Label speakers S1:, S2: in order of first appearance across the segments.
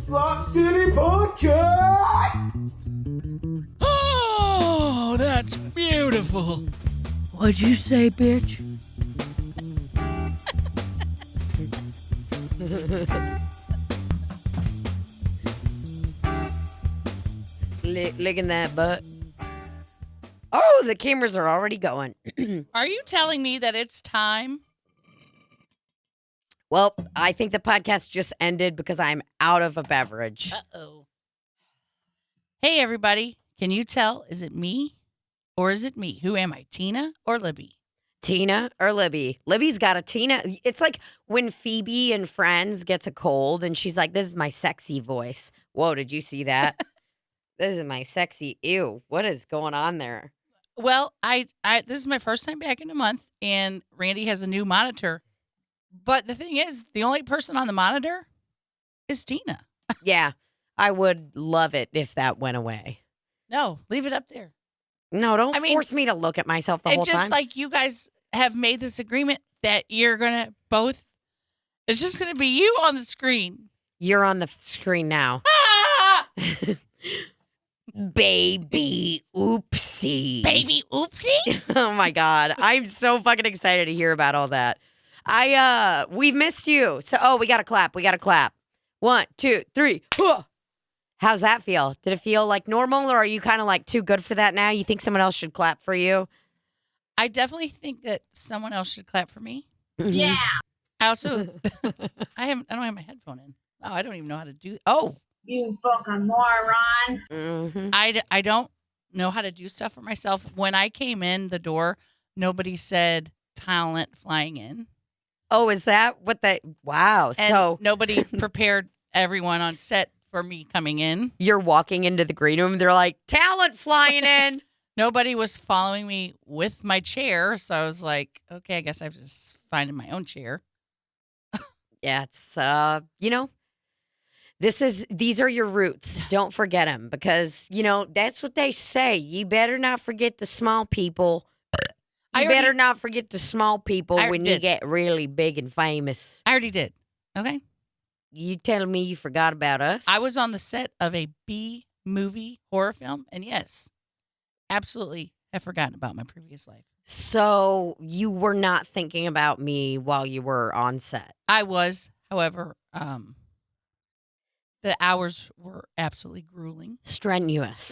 S1: Slop City Podcast!
S2: Oh, that's beautiful.
S3: What'd you say, bitch? Licking that butt. Oh, the cameras are already going.
S2: Are you telling me that it's time?
S3: Well, I think the podcast just ended because I'm out of a beverage.
S2: Uh-oh. Hey, everybody. Can you tell? Is it me or is it me? Who am I, Tina or Libbie?
S3: Tina or Libbie? Libbie's got a Tina. It's like when Phoebe in Friends gets a cold and she's like, this is my sexy voice. Whoa, did you see that? This is my sexy. Ew, what is going on there?
S2: Well, I this is my first time back in a month, and Randy has a new monitor. But the thing is, the only person on the monitor is Tina.
S3: Yeah, I would love it if that went away.
S2: No, leave it up there.
S3: No, don't force me to look at myself the whole time.
S2: It's just like you guys have made this agreement that you're going to both, it's just going to be you on the screen.
S3: You're on the screen now.
S2: Ah!
S3: Baby Oopsie.
S2: Baby Oopsie?
S3: Oh my God. I'm so fucking excited to hear about all that. We've missed you. So, we got to clap. We got to clap. 1, 2, 3. How's that feel? Did it feel like normal, or are you kind of like too good for that now? You think someone else should clap for you?
S2: I definitely think that someone else should clap for me.
S3: Yeah.
S2: I also, I don't have my headphone in. Oh, I don't even know how to do. Oh.
S4: You fucking moron.
S3: Mm-hmm.
S2: I don't know how to do stuff for myself. When I came in the door, nobody said talent flying in.
S3: Oh, is that what they? Wow.
S2: And
S3: so
S2: nobody prepared everyone on set for me coming in.
S3: You're walking into the green room. They're like, talent flying in.
S2: Nobody was following me with my chair. So I was like, okay, I guess I have to just find my own chair.
S3: Yeah, it's, these are your roots. Don't forget them because, that's what they say. You better not forget the small people. You better not forget the small people when you get really big and famous.
S2: I already did. Okay.
S3: You telling me you forgot about us?
S2: I was on the set of a B-movie horror film, and yes, absolutely have forgotten about my previous life.
S3: So you were not thinking about me while you were on set?
S2: I was, however, the hours were absolutely grueling.
S3: Strenuous.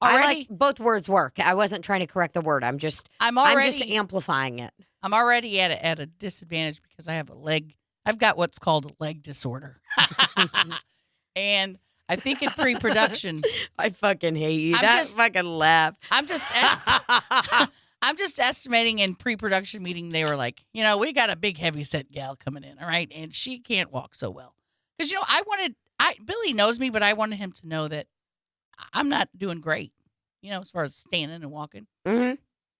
S2: Already,
S3: I like both words work. I wasn't trying to correct the word. I'm just amplifying it.
S2: I'm already at a disadvantage because I have I've got what's called a leg disorder. And I think in pre-production.
S3: I fucking hate you. Fucking laugh.
S2: I'm just estimating in pre-production meeting, they were like, we got a big heavy set gal coming in, all right? And she can't walk so well. Because, Billy knows me, but I wanted him to know that I'm not doing great, as far as standing and walking.
S3: Mm-hmm.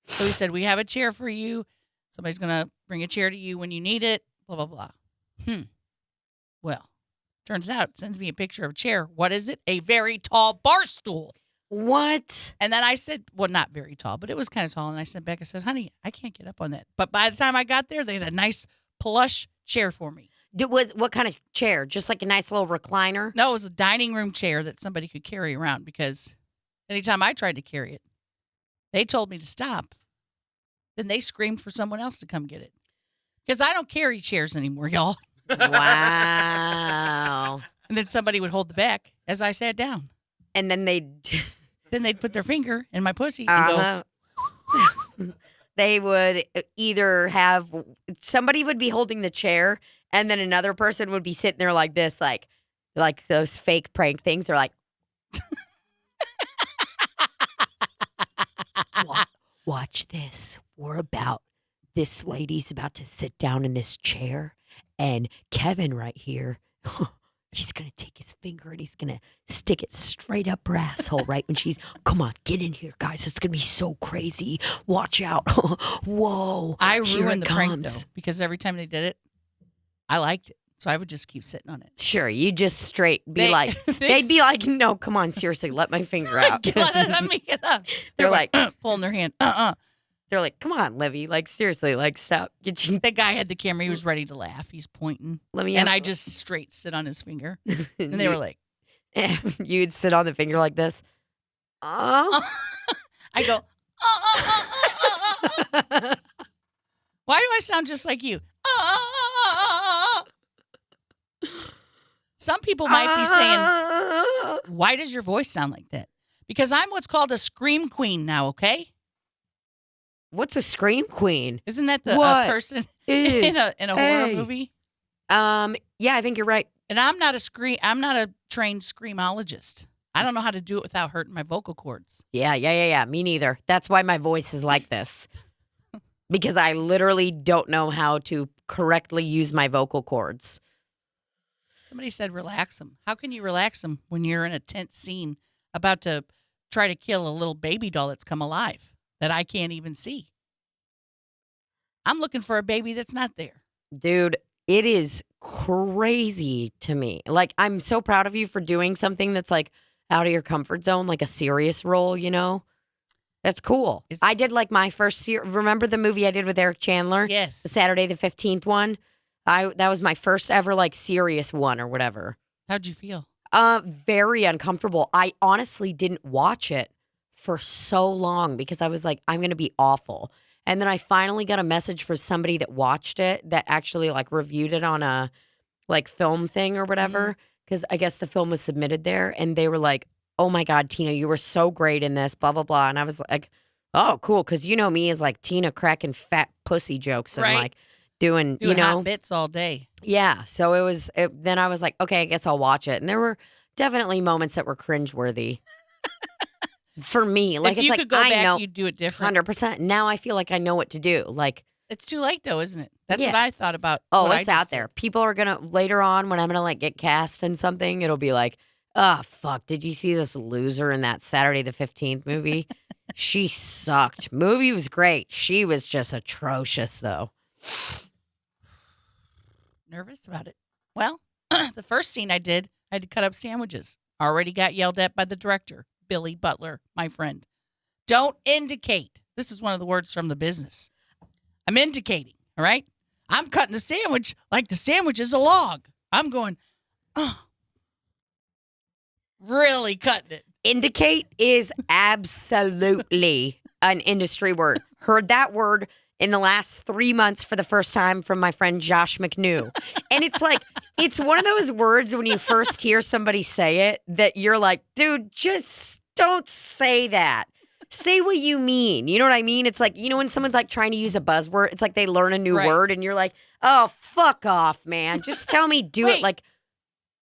S2: So he said, we have a chair for you. Somebody's going to bring a chair to you when you need it, blah, blah, blah. Well, turns out, it sends me a picture of a chair. What is it? A very tall bar stool.
S3: What?
S2: And then I said, well, not very tall, but it was kind of tall. And I said back, honey, I can't get up on that. But by the time I got there, they had a nice plush chair for me.
S3: What kind of chair? Just like a nice little recliner?
S2: No, it was a dining room chair that somebody could carry around because anytime I tried to carry it, they told me to stop. Then they screamed for someone else to come get it. Because I don't carry chairs anymore, y'all.
S3: Wow.
S2: And then somebody would hold the back as I sat down.
S3: And then they'd
S2: put their finger in my pussy and
S3: go. They would either have somebody would be holding the chair, and then another person would be sitting there like this, like those fake prank things. They're like, watch this. This lady's about to sit down in this chair, and Kevin right here, he's going to take his finger and he's going to stick it straight up her asshole right when come on, get in here, guys. It's going to be so crazy. Watch out. Whoa.
S2: I ruined the prank, though, because every time they did it, I liked it. So I would just keep sitting on it.
S3: Sure. You just straight be they'd be like, no, come on, seriously, let my finger out.
S2: let me get up.
S3: They're like
S2: pulling their hand.
S3: They're like, come on, Libbie. Like, seriously, like, stop. Get you.
S2: That guy had the camera. He was ready to laugh. He's pointing. And I just straight sit on his finger. And they were like.
S3: You'd sit on the finger like this. Oh.
S2: I go, Why do I sound just like you? Some people might be saying, why does your voice sound like that? Because I'm what's called a scream queen now, okay?
S3: What's a scream queen?
S2: Isn't that the person
S3: in
S2: a horror movie?
S3: Yeah, I think you're right.
S2: And I'm not a trained screamologist. I don't know how to do it without hurting my vocal cords.
S3: Yeah. Me neither. That's why my voice is like this. Because I literally don't know how to correctly use my vocal cords.
S2: Somebody said relax them. How can you relax them when you're in a tense scene about to try to kill a little baby doll that's come alive that I can't even see? I'm looking for a baby that's not there.
S3: Dude, it is crazy to me. Like, I'm so proud of you for doing something that's like out of your comfort zone, like a serious role, you know? That's cool. I did like my first remember the movie I did with Eric Chandler?
S2: Yes.
S3: The Saturday the 15th one? That was my first ever like serious one or whatever.
S2: How'd you feel?
S3: Very uncomfortable. I honestly didn't watch it for so long because I was like, I'm going to be awful. And then I finally got a message from somebody that watched it that actually like reviewed it on a like film thing or whatever. Because I guess the film was submitted there and they were like, oh my God, Tina, you were so great in this, blah, blah, blah. And I was like, oh, cool. Because you know me as like Tina cracking fat pussy jokes and like doing you know.
S2: Hot bits all day.
S3: Yeah. So then I was like, okay, I guess I'll watch it. And there were definitely moments that were cringeworthy for me. Like,
S2: if
S3: it's
S2: you
S3: like,
S2: could go
S3: I
S2: back,
S3: know
S2: you'd do it different.
S3: 100%. Now I feel like I know what to do. Like,
S2: it's too late though, isn't it? That's what I thought about.
S3: Oh,
S2: what
S3: it's out there. People are going to, later on when I'm going to like get cast in something, it'll be like, oh, fuck. Did you see this loser in that Saturday the 15th movie? She sucked. Movie was great. She was just atrocious though.
S2: Nervous about it. Well, the first scene I had to cut up sandwiches. Already got yelled at by the director, Billy Butler, my friend. Don't indicate. This is one of the words from the business. I'm indicating, all right? I'm cutting the sandwich like the sandwich is a log. I'm going, really cutting it.
S3: Indicate is absolutely an industry word. Heard that word in the last 3 months for the first time from my friend Josh McNew. And it's like, it's one of those words when you first hear somebody say it that you're like, dude, just don't say that. Say what you mean. You know what I mean? It's like, you know, when someone's like trying to use a buzzword, it's like they learn a new word and you're like, oh, fuck off, man. Just tell me, do it like,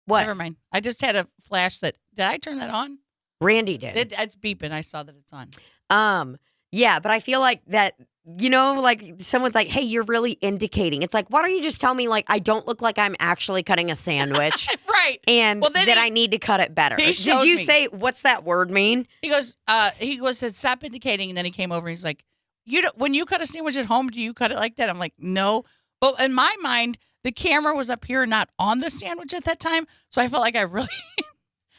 S3: what?
S2: Never mind. I just had a flash did I turn that on?
S3: Randy did.
S2: It's beeping. I saw that it's on.
S3: Yeah, but I feel like that, you know, like someone's like, hey, you're really indicating. It's like, why don't you just tell me, like, I don't look like I'm actually cutting a sandwich.
S2: Right.
S3: And that I need to cut it better. Did you say, what's that word mean?
S2: He said, stop indicating. And then he came over and he's like, when you cut a sandwich at home, do you cut it like that? I'm like, no. But in my mind, the camera was up here, not on the sandwich at that time. So I felt like I really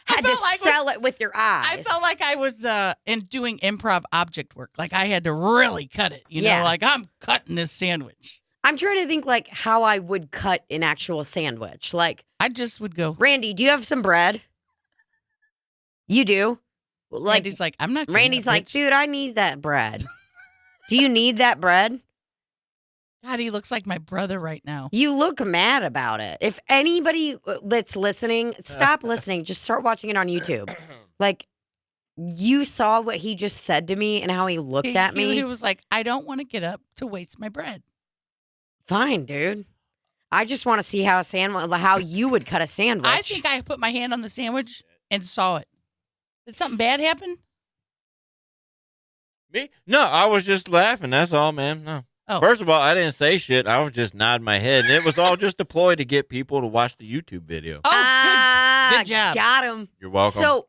S3: had to sell it with your eyes.
S2: I felt like I was doing improv object work. Like I had to really cut it. You know, like I'm cutting this sandwich.
S3: I'm trying to think like how I would cut an actual sandwich. Like
S2: I just would go,
S3: Randy, do you have some bread? You do? Like
S2: Randy's like, I'm not.
S3: Randy's like, dude, I need that bread. Do you need that bread?
S2: God, he looks like my brother right now.
S3: You look mad about it. If anybody that's listening, stop listening. Just start watching it on YouTube. Like, you saw what he just said to me and how he looked at me.
S2: He was like, I don't want to get up to waste my bread.
S3: Fine, dude. I just want to see how you would cut a sandwich.
S2: I think I put my hand on the sandwich and saw it. Did something bad happen?
S5: Me? No, I was just laughing. That's all, man. No.
S2: Oh.
S5: First of all, I didn't say shit. I was just nodding my head. And it was all just a ploy to get people to watch the YouTube video.
S2: Oh, good job.
S3: Got him.
S5: You're welcome.
S3: So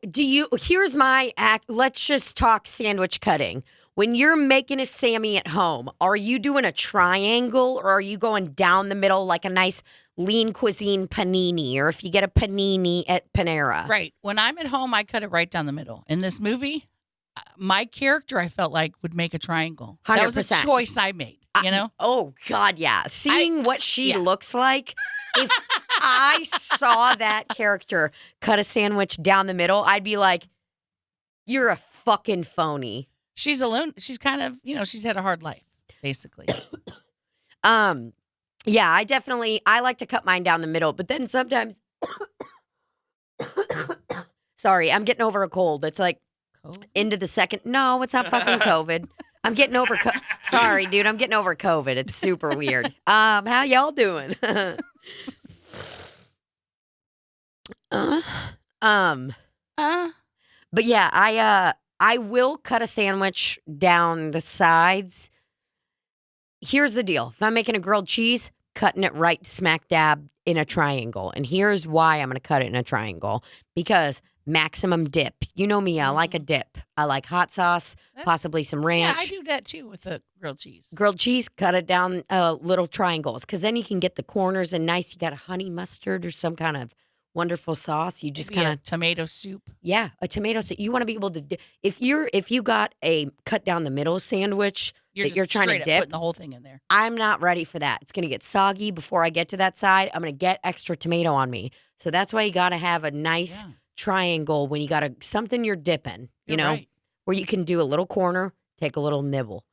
S3: here's my act. Let's just talk sandwich cutting. When you're making a Sammy at home, are you doing a triangle or are you going down the middle like a nice lean cuisine panini, or if you get a panini at Panera?
S2: Right. When I'm at home, I cut it right down the middle. In this movie, my character, I felt like, would make a triangle. That was a
S3: 100%.
S2: choice I made, you know?
S3: Oh, God, yeah. Seeing what she looks like, if I saw that character cut a sandwich down the middle, I'd be like, you're a fucking phony.
S2: She's she's kind of, she's had a hard life, basically.
S3: Yeah, I like to cut mine down the middle, but then sometimes, sorry, I'm getting over a cold. It's like into the second, no, it's not fucking COVID. I'm getting over, sorry, dude, I'm getting over COVID. It's super weird. How y'all doing? But yeah, I will cut a sandwich down the sides. Here's the deal. If I'm making a grilled cheese, cutting it right smack dab in a triangle. And here's why I'm going to cut it in a triangle. Because maximum dip. You know me, I like a dip. I like hot sauce, possibly some ranch.
S2: Yeah, I do that too with the grilled cheese.
S3: Grilled cheese, cut it down little triangles. Because then you can get the corners and nice. You got a honey mustard or some kind of wonderful sauce. You just kind of
S2: tomato soup.
S3: Yeah, a tomato soup. You want to be able to if you got a cut down the middle sandwich that you're trying to dip,
S2: putting the whole thing in there.
S3: I'm not ready for that. It's going to get soggy before I get to that side. I'm going to get extra tomato on me. So that's why you got to have a nice triangle when you got something you're dipping, you know, where you can do a little corner, take a little nibble,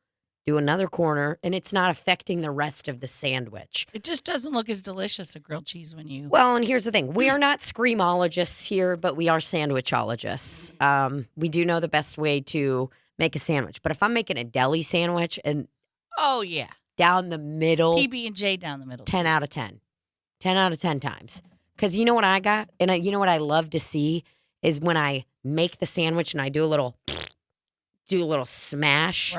S3: do another corner, and it's not affecting the rest of the sandwich.
S2: It just doesn't look as delicious, a grilled cheese, when you...
S3: Well, and here's the thing. We are not screamologists here, but we are sandwichologists. We do know the best way to make a sandwich. But if I'm making a deli sandwich and...
S2: Oh, yeah.
S3: Down the middle...
S2: PB&J down the middle.
S3: 10 out of 10. 10 out of 10 times. Because you know what I got? And you know what I love to see is when I make the sandwich and I do a little smash.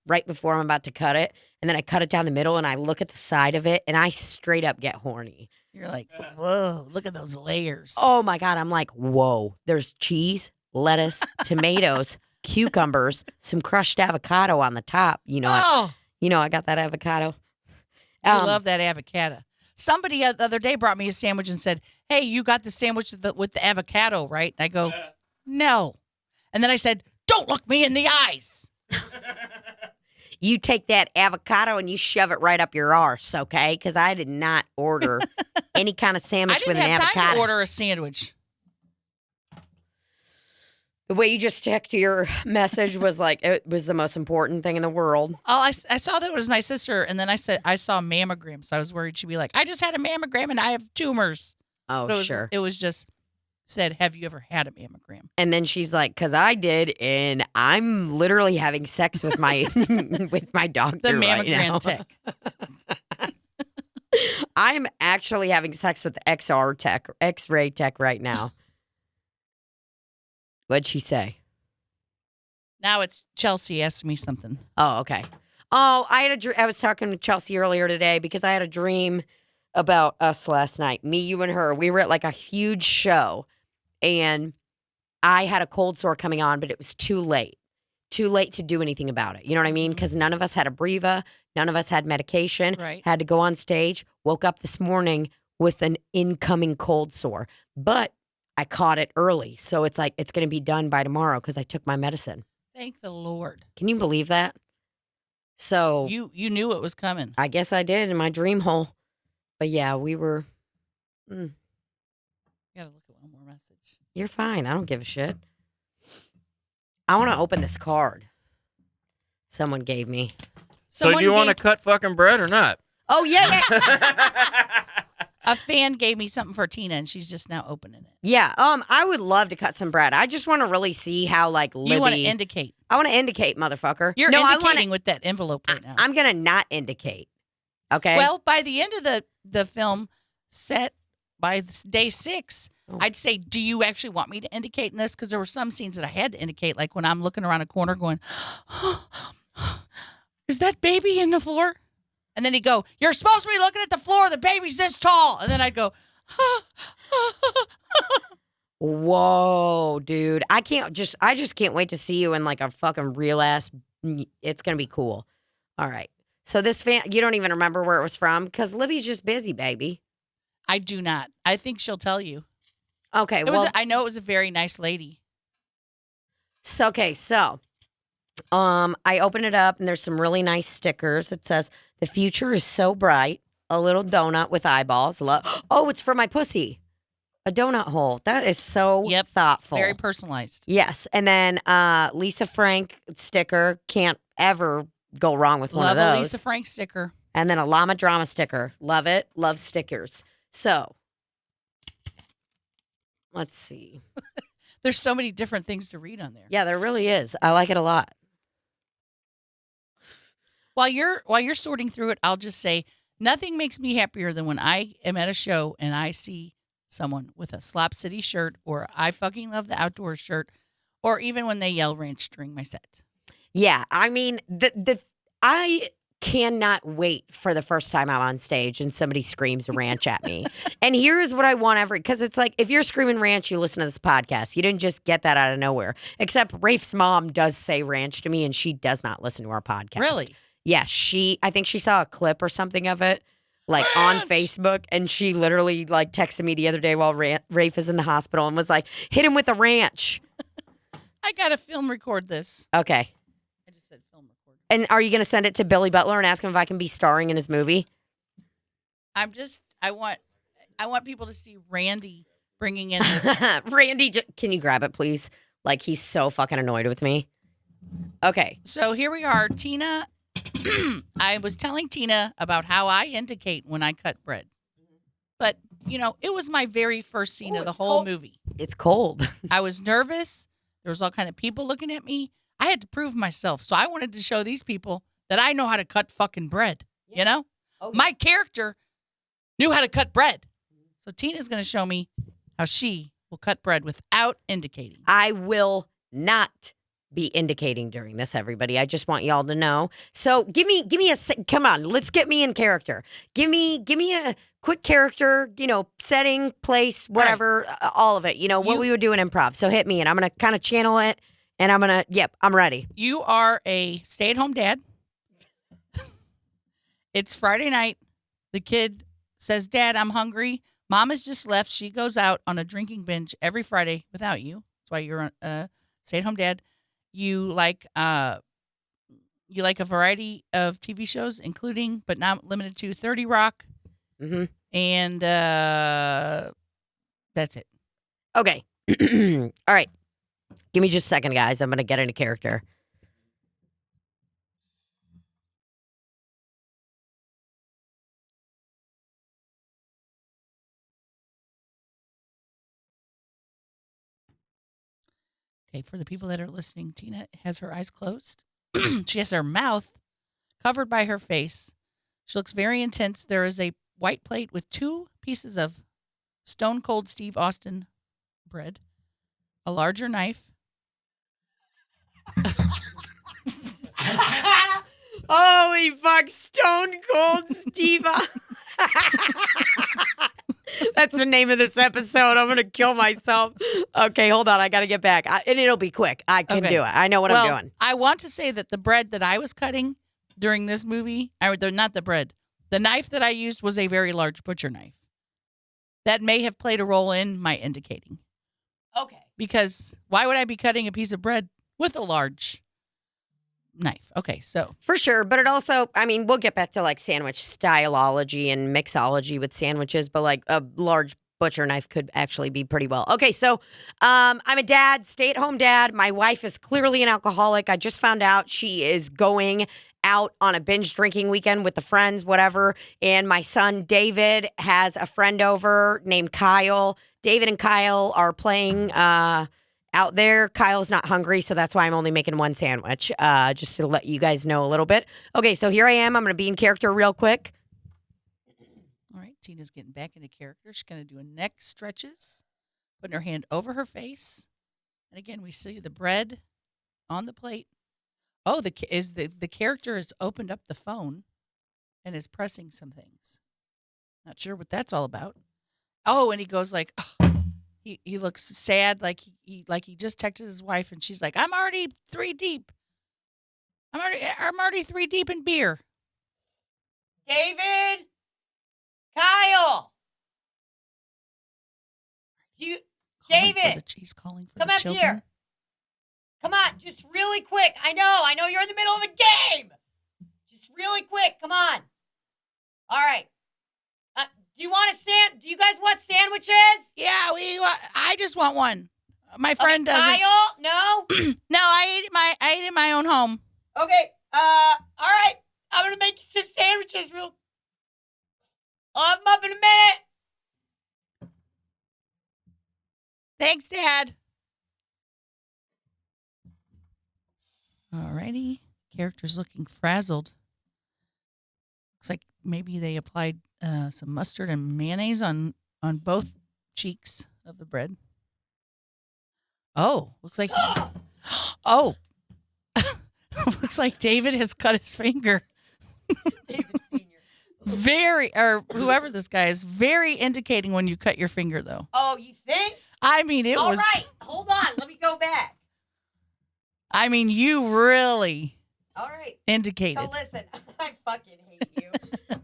S3: Right before I'm about to cut it. And then I cut it down the middle and I look at the side of it and I straight up get horny.
S2: You're like, whoa, look at those layers.
S3: Oh my God. I'm like, whoa, there's cheese, lettuce, tomatoes, cucumbers, some crushed avocado on the top. You know, I got that avocado.
S2: I love that avocado. Somebody the other day brought me a sandwich and said, hey, you got the sandwich with the avocado, right? And I go, no. And then I said, don't look me in the eyes.
S3: You take that avocado and you shove it right up your arse, okay? Because I did not order any kind of sandwich with an avocado.
S2: I didn't have time to order a sandwich.
S3: The way you just checked your message was like it was the most important thing in the world.
S2: Oh, I saw that it was my sister, and then I said I saw a mammogram, so I was worried she'd be like, I just had a mammogram and I have tumors.
S3: Oh, sure.
S2: It was just said, have you ever had a mammogram?
S3: And then she's like, because I did, and I'm literally having sex with my with my doctor right now.
S2: The mammogram tech.
S3: I'm actually having sex with the X-ray tech right now. What'd she say?
S2: Now it's Chelsea asking me something.
S3: Oh, okay. Oh, I was talking to Chelsea earlier today because I had a dream about us last night. Me, you, and her. We were at like a huge show, and I had a cold sore coming on, but it was too late. Too late to do anything about it. You know what I mean? Because none of us had a Breva. None of us had medication.
S2: Right.
S3: Had to go on stage. Woke up this morning with an incoming cold sore. But I caught it early. So it's like it's going to be done by tomorrow because I took my medicine.
S2: Thank the Lord.
S3: Can you believe that? So
S2: you knew it was coming.
S3: I guess I did in my dream hole. But yeah, we were.
S2: Gotta look at one more message.
S3: You're fine. I don't give a shit. I want to open this card someone gave me.
S5: So do you want to cut fucking bread or not?
S3: Oh, yeah.
S2: A fan gave me something for Tina, and she's just now opening it.
S3: Yeah. I would love to cut some bread. I just want to really see how, like, Libbie...
S2: You want to indicate.
S3: I want to indicate, motherfucker.
S2: You're indicating with that envelope right now.
S3: I'm going to not indicate. Okay?
S2: Well, by the end of the film set, by day 6... I'd say, do you actually want me to indicate in this? Because there were some scenes that I had to indicate, like when I'm looking around a corner going, is that baby in the floor? And then he'd go, you're supposed to be looking at the floor. The baby's this tall. And then I'd go,
S3: whoa, dude. I just can't wait to see you in like a fucking real ass. It's going to be cool. All right. So this fan, you don't even remember where it was from? Because Libbie's just busy, baby.
S2: I do not. I think she'll tell you.
S3: Okay,
S2: I know it was a very nice lady.
S3: So I open it up and there's some really nice stickers. It says, "The future is so bright." A little donut with eyeballs. Oh, it's for my pussy. A donut hole. That is so thoughtful.
S2: Very personalized.
S3: Yes. And then Lisa Frank sticker. Can't ever go wrong with one of those.
S2: Love a Lisa Frank sticker.
S3: And then a llama drama sticker. Love it. Love stickers. So, let's see.
S2: There's so many different things to read on there.
S3: Yeah, there really is. I like it a lot.
S2: While you're sorting through it, I'll just say nothing makes me happier than when I am at a show and I see someone with a Slop City shirt or I fucking love the outdoors shirt, or even when they yell ranch during my set.
S3: Yeah, I mean, I cannot wait for the first time I'm on stage and somebody screams ranch at me. And here's what I want because it's like, if you're screaming ranch, you listen to this podcast. You didn't just get that out of nowhere. Except Rafe's mom does say ranch to me, and she does not listen to our podcast.
S2: Really?
S3: Yeah, I think she saw a clip or something of it, like
S2: ranch!
S3: on Facebook, and she literally like texted me the other day while Rafe is in the hospital and was like, "Hit him with a ranch."
S2: I gotta film record this.
S3: Okay.
S2: I just said film record.
S3: And are you going to send it to Billy Butler and ask him if I can be starring in his movie?
S2: I want people to see Randy bringing in this.
S3: Randy, can you grab it, please? Like, he's so fucking annoyed with me. Okay.
S2: So here we are, Tina. I was telling Tina about how I indicate when I cut bread. But, it was my very first scene of the whole movie.
S3: It's cold.
S2: I was nervous. There was all kind of people looking at me. I had to prove myself. So I wanted to show these people that I know how to cut fucking bread. You know?
S3: Oh, yeah.
S2: My character knew how to cut bread. So Tina's going to show me how she will cut bread without indicating.
S3: I will not be indicating during this, everybody. I just want y'all to know. So give me come on, let's get me in character. Give me a quick character, setting, place, whatever, all of it. What we would do in improv. So hit me, and I'm going to kind of channel it, and I'm ready.
S2: You are a stay-at-home dad. It's Friday night. The kid says, "Dad, I'm hungry." Mom has just left. She goes out on a drinking binge every Friday without you. That's why you're a stay-at-home dad. You like a variety of TV shows, including but not limited to 30 Rock.
S3: Mm-hmm.
S2: And that's it.
S3: Okay. All right. Give me just a second, guys. I'm going to get into character.
S2: Okay, for the people that are listening, Tina has her eyes closed. She has her mouth covered by her face. She looks very intense. There is a white plate with 2 pieces of Stone Cold Steve Austin bread, a larger knife.
S3: Holy fuck, Stone Cold Steve. That's the name of this episode. I'm going to kill myself. Okay, hold on. I got to get back. And it'll be quick. I can do it. I know what I'm doing.
S2: I want to say that the bread that I was cutting during this movie, not the bread, the knife that I used was a very large butcher knife. That may have played a role in my indicating.
S3: Okay.
S2: Because why would I be cutting a piece of bread with a large knife? Okay, so.
S3: For sure, but it also, we'll get back to like sandwich styleology and mixology with sandwiches, but like a large butcher knife could actually be pretty well. Okay, so I'm a dad, stay-at-home dad. My wife is clearly an alcoholic. I just found out she is going out on a binge drinking weekend with the friends, whatever. And my son, David, has a friend over named Kyle. David and Kyle are playing out there. Kyle's not hungry, so that's why I'm only making one sandwich, just to let you guys know a little bit. Okay, so here I am. I'm going to be in character real quick.
S2: All right, Tina's getting back into character. She's going to do a neck stretches, putting her hand over her face. And again, we see the bread on the plate. Oh, the character has opened up the phone and is pressing some things. Not sure what that's all about. Oh, and he goes like, oh. He looks sad, like he just texted his wife, and she's like, "I'm already 3 deep. I'm already 3 deep in beer."
S3: David, Kyle, David,
S2: He's calling for
S3: come
S2: the
S3: up
S2: children.
S3: here. Come on, just really quick. I know you're in the middle of the game. Just really quick, come on. All right. Do you guys want sandwiches?
S2: Yeah, I just want one. My friend doesn't.
S3: Kyle? No?
S2: No, I ate in my own home.
S3: Okay, all right. I'm gonna make you some sandwiches I'll have them up in a minute.
S2: Thanks, Dad. Alrighty. Character's looking frazzled. Looks like maybe they applied some mustard and mayonnaise on both cheeks of the bread. Oh, looks like oh, looks like David has cut his finger.
S3: David Sr.
S2: Or whoever this guy is, very indicating when you cut your finger, though.
S3: Oh, you think?
S2: I mean, it was.
S3: All right, hold on. Let me go back.
S2: I mean, you really
S3: All right.
S2: indicated.
S3: So listen, I fucking hate you.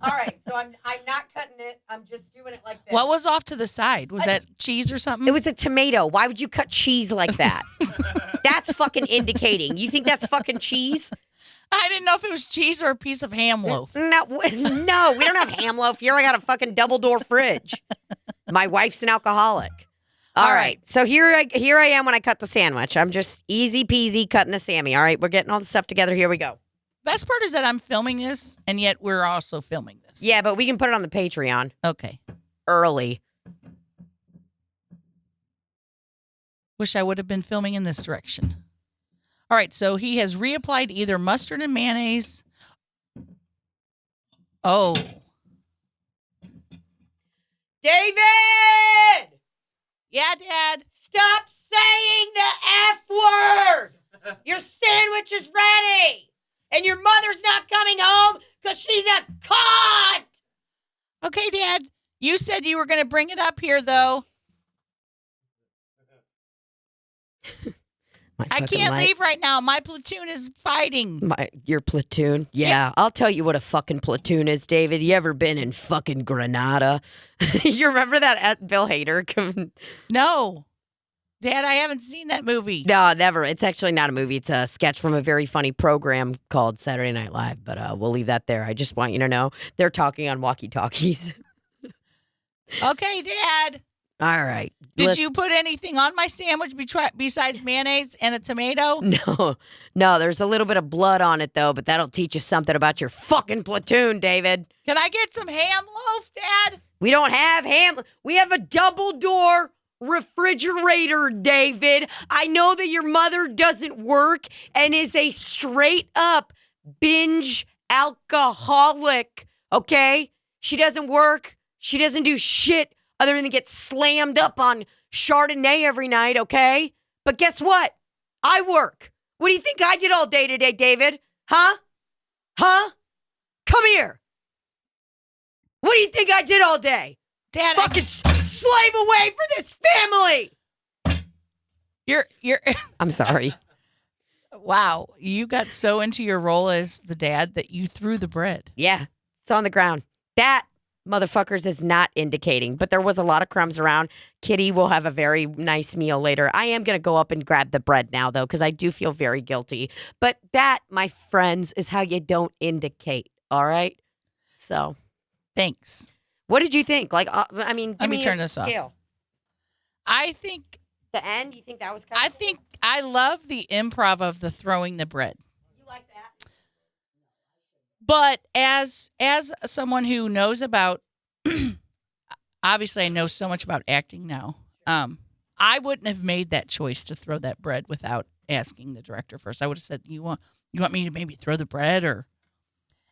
S3: All right, so I'm not cutting it. I'm just doing it like this.
S2: What was off to the side? Was that cheese or something?
S3: It was a tomato. Why would you cut cheese like that? That's fucking indicating. You think that's fucking cheese?
S2: I didn't know if it was cheese or a piece of ham loaf.
S3: No, we don't have ham loaf here. I got a fucking double door fridge. My wife's an alcoholic. All right. So here I am when I cut the sandwich. I'm just easy peasy cutting the Sammy. All right, we're getting all the stuff together. Here we go.
S2: Best part is that I'm filming this, and yet we're also filming this.
S3: Yeah, but we can put it on the Patreon
S2: Okay.
S3: early.
S2: Wish I would have been filming in this direction. All right, so he has reapplied either mustard and mayonnaise. Oh.
S3: David!
S2: Yeah, Dad.
S3: Stop saying the F word! Your sandwich is ready! And your mother's not coming home because she's a cunt!
S2: Okay, Dad. You said you were going to bring it up here, though. I can't leave right now. My platoon is fighting.
S3: Your platoon? Yeah, I'll tell you what a fucking platoon is, David. You ever been in fucking Grenada? You remember that Bill Hader?
S2: No. Dad, I haven't seen that movie.
S3: No, never. It's actually not a movie. It's a sketch from a very funny program called Saturday Night Live, but we'll leave that there. I just want you to know they're talking on walkie-talkies.
S2: Okay, Dad.
S3: All right.
S2: Did you put anything on my sandwich besides mayonnaise and a tomato?
S3: No, there's a little bit of blood on it, though, but that'll teach you something about your fucking platoon, David.
S2: Can I get some ham loaf, Dad?
S3: We don't have ham. We have a double-door refrigerator, David. I know that your mother doesn't work and is a straight-up binge alcoholic, okay? She doesn't work. She doesn't do shit other than get slammed up on Chardonnay every night, okay? But guess what? I work. What do you think I did all day today, David? Huh? Come here. What do you think I did all day?
S2: Dad,
S3: Fucking slave away for this family.
S2: You're
S3: I'm sorry.
S2: Wow, you got so into your role as the dad that you threw the bread.
S3: Yeah, it's on the ground. That, motherfuckers, is not indicating, but there was a lot of crumbs around. Kitty will have a very nice meal later. I am going to go up and grab the bread now, though, because I do feel very guilty. But that, my friends, is how you don't indicate, all right? So.
S2: Thanks.
S3: What did you think? Like, I mean,
S2: let me turn this off. I think
S3: the end. You think that was kind of?
S2: I think I love the improv of the throwing the bread.
S3: You like that?
S2: But as someone who knows about, obviously I know so much about acting now. I wouldn't have made that choice to throw that bread without asking the director first. I would have said, "You want me to maybe throw the bread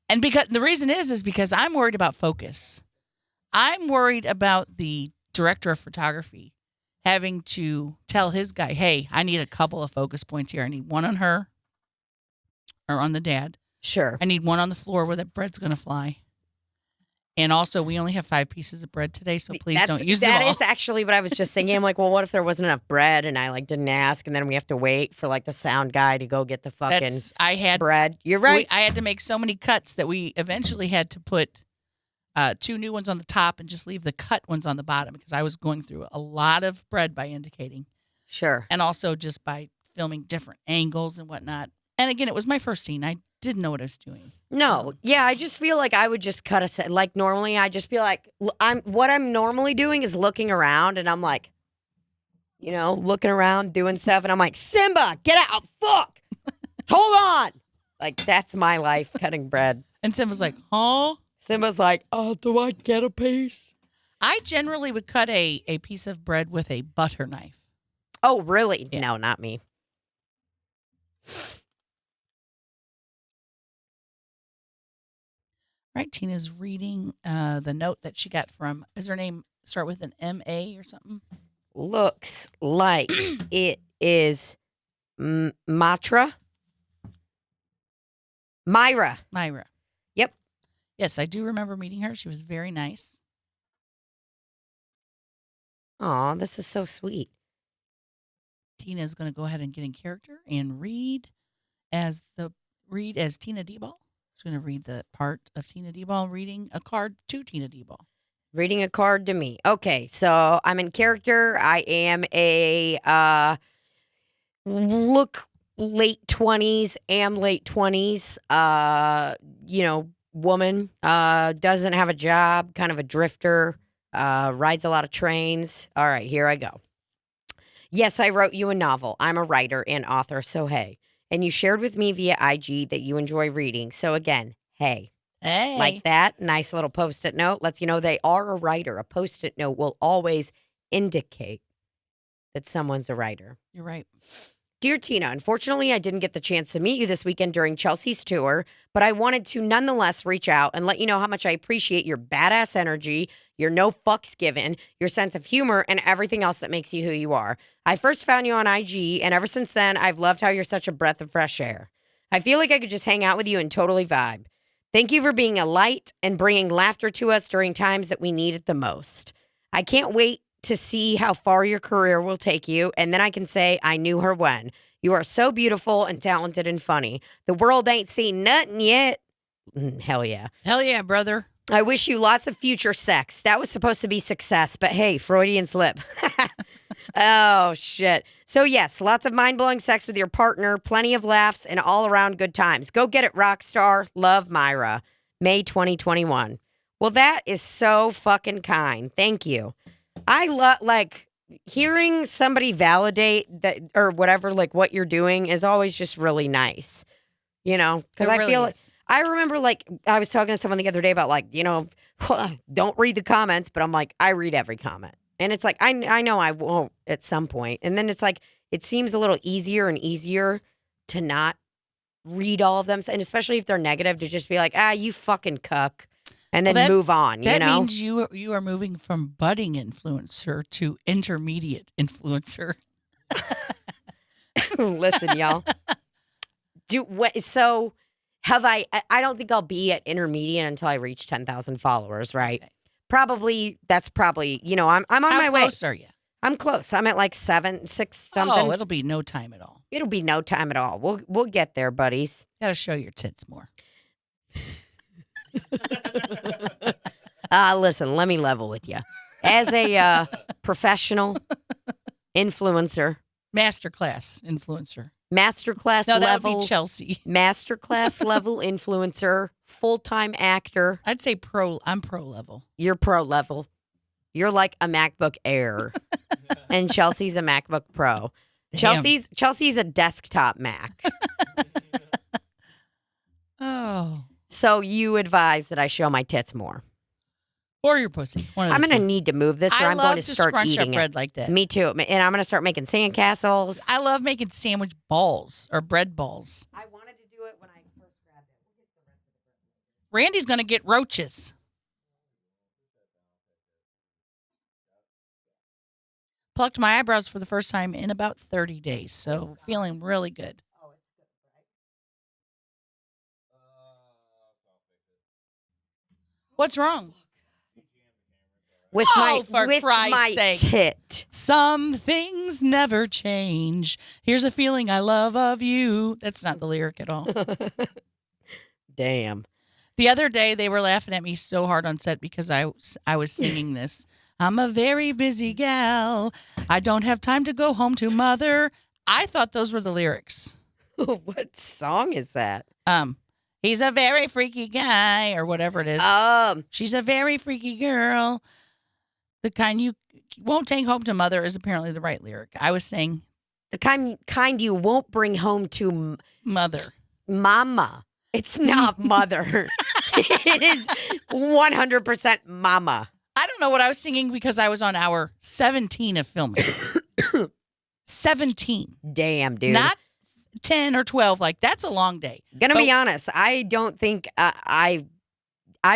S2: and because the reason is because I'm worried about focus. I'm worried about the director of photography having to tell his guy, hey, I need a couple of focus points here. I need one on her or on the dad.
S3: Sure.
S2: I need one on the floor where that bread's going to fly. And also, we only have 5 pieces of bread today, so please don't use them all.
S3: That is actually what I was just thinking. I'm like, well, what if there wasn't enough bread and I didn't ask, and then we have to wait for the sound guy to go get the fucking bread. You're right.
S2: I had to make so many cuts that we eventually had to put 2 new ones on the top and just leave the cut ones on the bottom because I was going through a lot of bread by indicating.
S3: Sure.
S2: And also just by filming different angles and whatnot. And again, it was my first scene. I didn't know what I was doing.
S3: No, yeah, I just feel like I would just cut a set. Like normally, I just be like, what I'm normally doing is looking around, and I'm like, looking around, doing stuff, and I'm like, Simba, get out, fuck, hold on. Like, that's my life cutting bread.
S2: And Simba's like, huh?
S3: Simba's like, oh, do I get a piece?
S2: I generally would cut a piece of bread with a butter knife.
S3: Oh, really?
S2: Yeah.
S3: No, not me.
S2: Right, Tina's reading the note that she got from, does her name start with an M-A or something?
S3: Looks like it is Myra.
S2: Myra.
S3: Yep.
S2: Yes, I do remember meeting her. She was very nice.
S3: Aw, this is so sweet.
S2: Tina's going to go ahead and get in character and read as Tina Dybal. She's going to read the part of Tina Dybal reading a card to Tina Dybal.
S3: Reading a card to me. Okay, so I'm in character. I am a look late 20s, woman. Doesn't have a job, kind of a drifter, rides a lot of trains. All right, here I go. Yes, I wrote you a novel. I'm a writer and author, so hey. And you shared with me via IG that you enjoy reading. So again, hey.
S2: Hey.
S3: Like that. Nice little Post-it note. Lets you know they are a writer. A Post-it note will always indicate that someone's a writer.
S2: You're right.
S3: Dear Tina, unfortunately, I didn't get the chance to meet you this weekend during Chelsea's tour, but I wanted to nonetheless reach out and let you know how much I appreciate your badass energy, your no fucks given, your sense of humor, and everything else that makes you who you are. I first found you on IG, and ever since then, I've loved how you're such a breath of fresh air. I feel like I could just hang out with you and totally vibe. Thank you for being a light and bringing laughter to us during times that we need it the most. I can't wait to see how far your career will take you, and then I can say I knew her when. You are so beautiful and talented and funny. The world ain't seen nothing yet. Hell yeah.
S2: Hell yeah, brother.
S3: I wish you lots of future sex. That was supposed to be success, but hey, Freudian slip. Oh, shit. So yes, lots of mind-blowing sex with your partner, plenty of laughs, and all-around good times. Go get it, rock star. Love, Myra. May 2021. Well, that is so fucking kind. Thank you. I love, hearing somebody validate that or whatever, what you're doing is always just really nice, because I
S2: really
S3: feel
S2: is.
S3: I remember, I was talking to someone the other day about, don't read the comments, but I'm like, I read every comment. And it's like, I know I won't at some point. And then it's like, it seems a little easier and easier to not read all of them. And especially if they're negative, to just be like, you fucking cuck. And then move on,
S2: That means you are moving from budding influencer to intermediate influencer.
S3: Listen, y'all. I don't think I'll be at intermediate until I reach 10,000 followers, right? Okay. That's probably, I'm on my way.
S2: How close are you?
S3: I'm close. I'm at 6 something.
S2: Oh, it'll be no time at all.
S3: It'll be no time at all. We'll get there, buddies.
S2: Got to show your tits more.
S3: Listen, let me level with you. As a professional influencer.
S2: Masterclass influencer.
S3: Masterclass
S2: no, that
S3: level.
S2: would be Chelsea.
S3: Masterclass level influencer. Full-time actor.
S2: I'd say pro. I'm pro level.
S3: You're pro level. You're like a MacBook Air. And Chelsea's a MacBook Pro.
S2: Damn.
S3: Chelsea's a desktop Mac.
S2: Oh.
S3: So you advise that I show my tits more.
S2: Or your pussy.
S3: I'm going to need to move this, or I'm going to start
S2: scrunch
S3: eating
S2: up
S3: it.
S2: bread like that.
S3: Me too. And I'm going to start making sandcastles.
S2: I love making sandwich balls or bread balls.
S3: I wanted to do it when I first grabbed it.
S2: Randy's going to get roaches. Plucked my eyebrows for the first time in about 30 days, so feeling really good. What's wrong?
S3: With
S2: for Christ's
S3: my
S2: sakes.
S3: tit.
S2: Some things never change. Here's a feeling I love of you. That's not the lyric at all.
S3: Damn.
S2: The other day, they were laughing at me so hard on set because I was singing this. I'm a very busy gal. I don't have time to go home to mother. I thought those were the lyrics.
S3: What song is that?
S2: He's a very freaky guy, or whatever it is. She's a very freaky girl. The kind you won't take home to mother is apparently the right lyric. I was saying
S3: the kind you won't bring home to
S2: mother.
S3: Mama. It's not mother. It is 100% mama.
S2: I don't know what I was singing because I was on hour 17 of filming. 17.
S3: Damn, dude.
S2: Not 10 or 12. Like, that's a long day.
S3: Gonna be honest, I don't think I've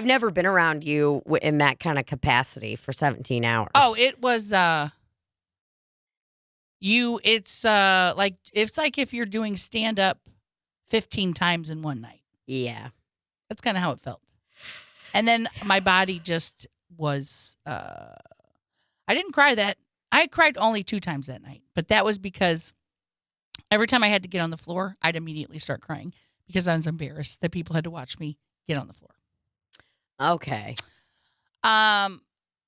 S3: never been around you in that kind of capacity for 17 hours.
S2: Oh, it was it's like if you're doing stand up 15 times in one night.
S3: Yeah.
S2: That's kind of how it felt. And then my body just was I didn't cry that. I cried only 2 times that night, but that was because every time I had to get on the floor, I'd immediately start crying because I was embarrassed that people had to watch me get on the floor.
S3: Okay.
S2: And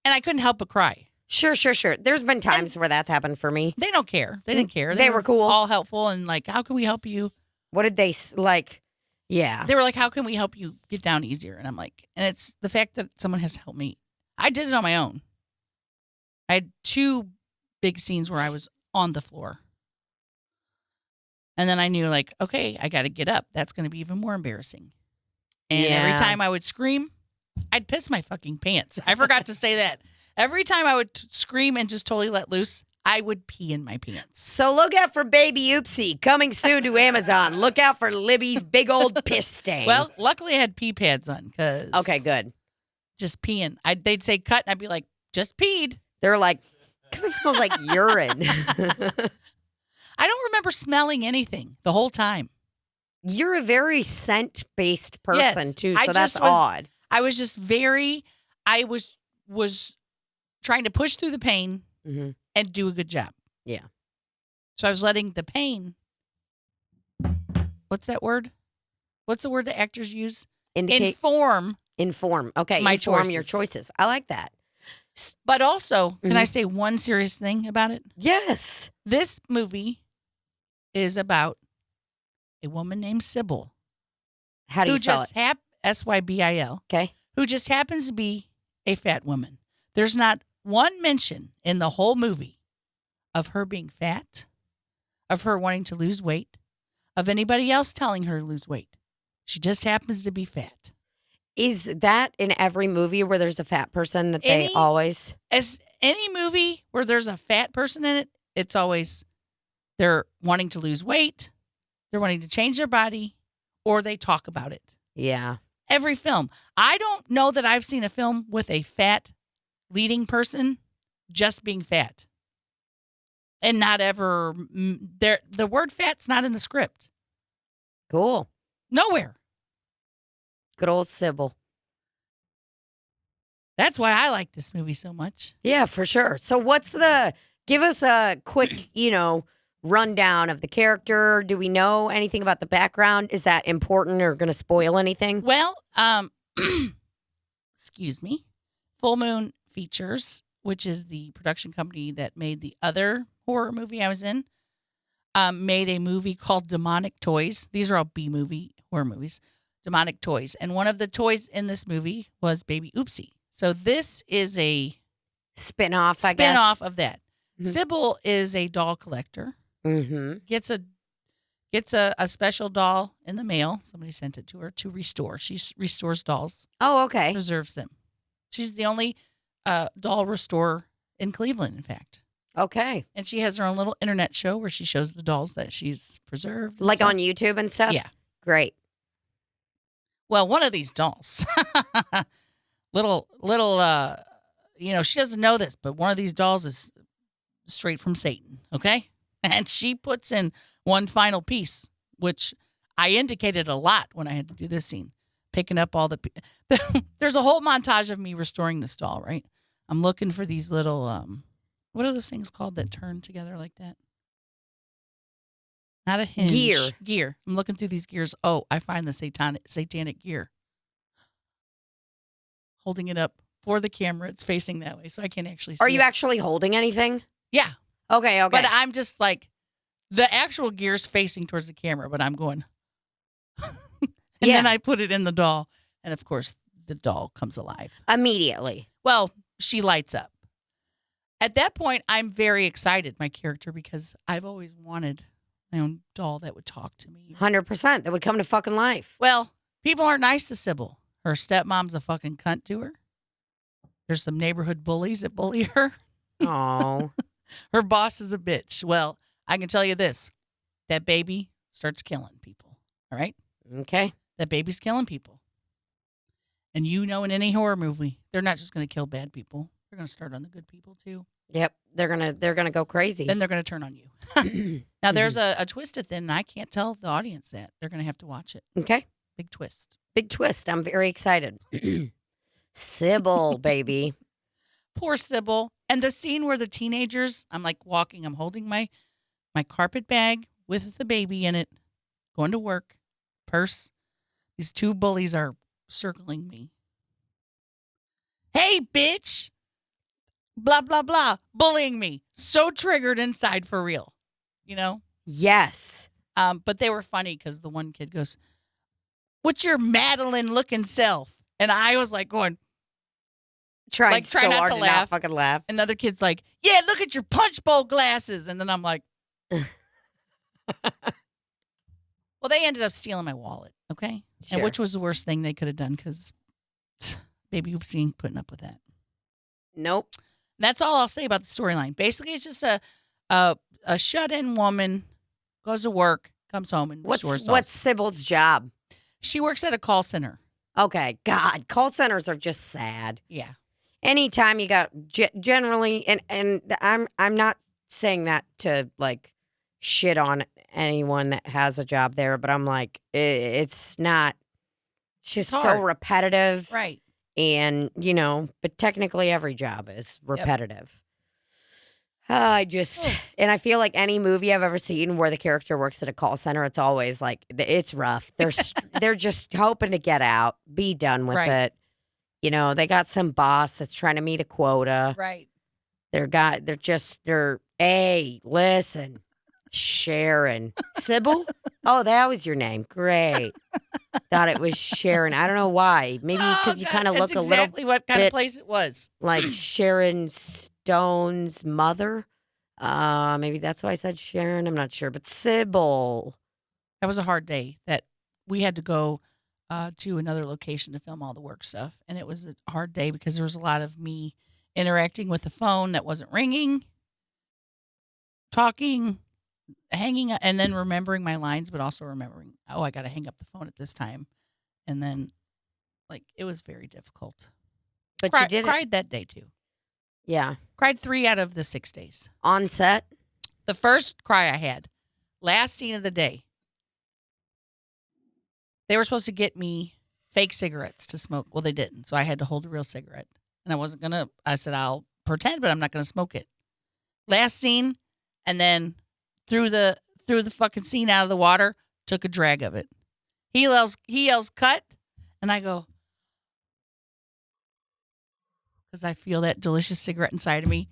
S2: I couldn't help but cry.
S3: Sure. There's been times where that's happened for me.
S2: They don't care. They didn't care.
S3: They were cool.
S2: All helpful and like, how can we help you?
S3: What did they like? Yeah.
S2: They were like, how can we help you get down easier? And I'm like, and it's the fact that someone has helped me. I did it on my own. I had 2 big scenes where I was on the floor. And then I knew, like, okay, I got to get up. That's going to be even more embarrassing. And every time I would scream, I'd piss my fucking pants. I forgot to say that. Every time I would scream and just totally let loose, I would pee in my pants.
S3: So look out for Baby Oopsie coming soon to Amazon. Look out for Libbie's big old piss stain.
S2: Well, luckily I had pee pads on because
S3: okay, good.
S2: Just peeing. They'd say cut, and I'd be like, just peed.
S3: They're like, kind of smells like urine.
S2: I don't remember smelling anything the whole time.
S3: You're a very scent-based person,
S2: yes,
S3: too, so that's odd.
S2: I was just I was trying to push through the pain and do a good job.
S3: Yeah.
S2: So I was letting the pain, what's that word? What's the word that actors use? Inform.
S3: Okay,
S2: my
S3: inform
S2: choices.
S3: your choices. I like that.
S2: But also, can I say one serious thing about it?
S3: Yes.
S2: This movie is about a woman named Sybil.
S3: How do you spell it?
S2: Sybil.
S3: Okay.
S2: Who just happens to be a fat woman. There's not one mention in the whole movie of her being fat, of her wanting to lose weight, of anybody else telling her to lose weight. She just happens to be fat.
S3: Is that in every movie where there's a fat person that they always?
S2: As any movie where there's a fat person in it, it's always they're wanting to lose weight, they're wanting to change their body, or they talk about it.
S3: Yeah.
S2: Every film. I don't know that I've seen a film with a fat leading person just being fat. And not ever, the word fat's not in the script.
S3: Cool.
S2: Nowhere.
S3: Good old Sybil.
S2: That's why I like this movie so much.
S3: Yeah, for sure. So give us a quick, rundown of the character. Do we know anything about the background? Is that important or going to spoil anything?
S2: Well, excuse me. Full Moon Features, which is the production company that made the other horror movie I was in, made a movie called Demonic Toys. These are all B-movie horror movies. Demonic Toys. And one of the toys in this movie was Baby Oopsie. So this is a
S3: spin-off, I guess.
S2: Spin-off of that. Mm-hmm. Sybil is a doll collector.
S3: Mm-hmm.
S2: Gets a special doll in the mail. Somebody sent it to her to restore. She restores dolls.
S3: Oh, okay.
S2: Preserves them. She's the only doll restorer in Cleveland, in fact.
S3: Okay.
S2: And she has her own little internet show where she shows the dolls that she's preserved.
S3: Like on YouTube and stuff?
S2: Yeah.
S3: Great.
S2: Well, one of these dolls, little, she doesn't know this, but one of these dolls is straight from Satan, okay? And she puts in one final piece, which I indicated a lot when I had to do this scene, picking up all there's a whole montage of me restoring this doll, right? I'm looking for these little, what are those things called that turn together like that? Not a hinge. Gear. I'm looking through these gears. Oh, I find the satanic gear. Holding it up for the camera. It's facing that way, so I can't actually see
S3: Are you
S2: it.
S3: actually holding anything?
S2: Yeah.
S3: Okay.
S2: But I'm just like, the actual gear's facing towards the camera, but I'm going. And then I put it in the doll. And of course, the doll comes alive.
S3: Immediately.
S2: Well, she lights up. At that point, I'm very excited, my character, because I've always wanted my own doll that would talk to me.
S3: 100%. That would come to fucking life.
S2: Well, people aren't nice to Sybil. Her stepmom's a fucking cunt to her. There's some neighborhood bullies that bully her.
S3: Oh.
S2: Her boss is a bitch. Well, I can tell you this. That baby starts killing people. All right?
S3: Okay.
S2: That baby's killing people. And you know, in any horror movie, they're not just going to kill bad people. They're going to start on the good people, too.
S3: Yep. They're gonna go crazy.
S2: Then they're going to turn on you. Now, there's a twist at the end, and I can't tell the audience that. They're going to have to watch it.
S3: Okay.
S2: Big twist.
S3: Big twist. I'm very excited. Sybil, baby.
S2: Poor Sybil. And the scene where the teenagers, I'm like walking, I'm holding my carpet bag with the baby in it, going to work, purse. These two bullies are circling me. Hey, bitch. Blah, blah, blah. Bullying me. So triggered inside for real. You know?
S3: Yes.
S2: But they were funny because the one kid goes, "What's your Madeline looking self?" And I was like going,
S3: Try
S2: not
S3: so hard
S2: to
S3: to
S2: laugh.
S3: not fucking laugh.
S2: and the other kid's like, "Yeah, look at your punch bowl glasses." And then I'm like, well, they ended up stealing my wallet. Okay.
S3: Sure.
S2: And which was the worst thing they could have done because baby Oopsie ain't putting up with that.
S3: Nope.
S2: And that's all I'll say about the storyline. Basically, it's just a shut-in woman goes to work, comes home, and restores dolls.
S3: What's Sybil's job?
S2: She works at a call center.
S3: Okay. God, call centers are just sad.
S2: Yeah.
S3: Anytime you got generally, and I'm not saying that to like shit on anyone that has a job there, but I'm like, it's not. It's just
S2: It's
S3: so
S2: hard.
S3: repetitive,
S2: Right.
S3: and but technically every job is repetitive. And I feel like any movie I've ever seen where the character works at a call center, it's always like it's rough. They're just hoping to get out, be done with
S2: Right.
S3: it. They got some boss that's trying to meet a quota.
S2: Right.
S3: Hey, listen, Sharon. Sybil? Oh, that was your name. Great. Thought it was Sharon. I don't know why. Maybe because you kind of look
S2: That's
S3: a little
S2: exactly what kind
S3: bit
S2: of place it was.
S3: like Sharon Stone's mother. Maybe that's why I said Sharon. I'm not sure. But Sybil.
S2: That was a hard day that we had to go to another location to film all the work stuff. And it was a hard day because there was a lot of me interacting with the phone that wasn't ringing, talking, hanging, and then remembering my lines, but also remembering, oh, I got to hang up the phone at this time. And then, it was very difficult.
S3: But you did it.
S2: Cried that day, too.
S3: Yeah.
S2: Cried 3 out of the 6 days.
S3: On set?
S2: The first cry I had, last scene of the day, they were supposed to get me fake cigarettes to smoke. Well, they didn't. So I had to hold a real cigarette. And I said, I'll pretend, but I'm not going to smoke it. Last scene, and then threw the fucking scene out of the water, took a drag of it. He yells, cut. And I go, because I feel that delicious cigarette inside of me,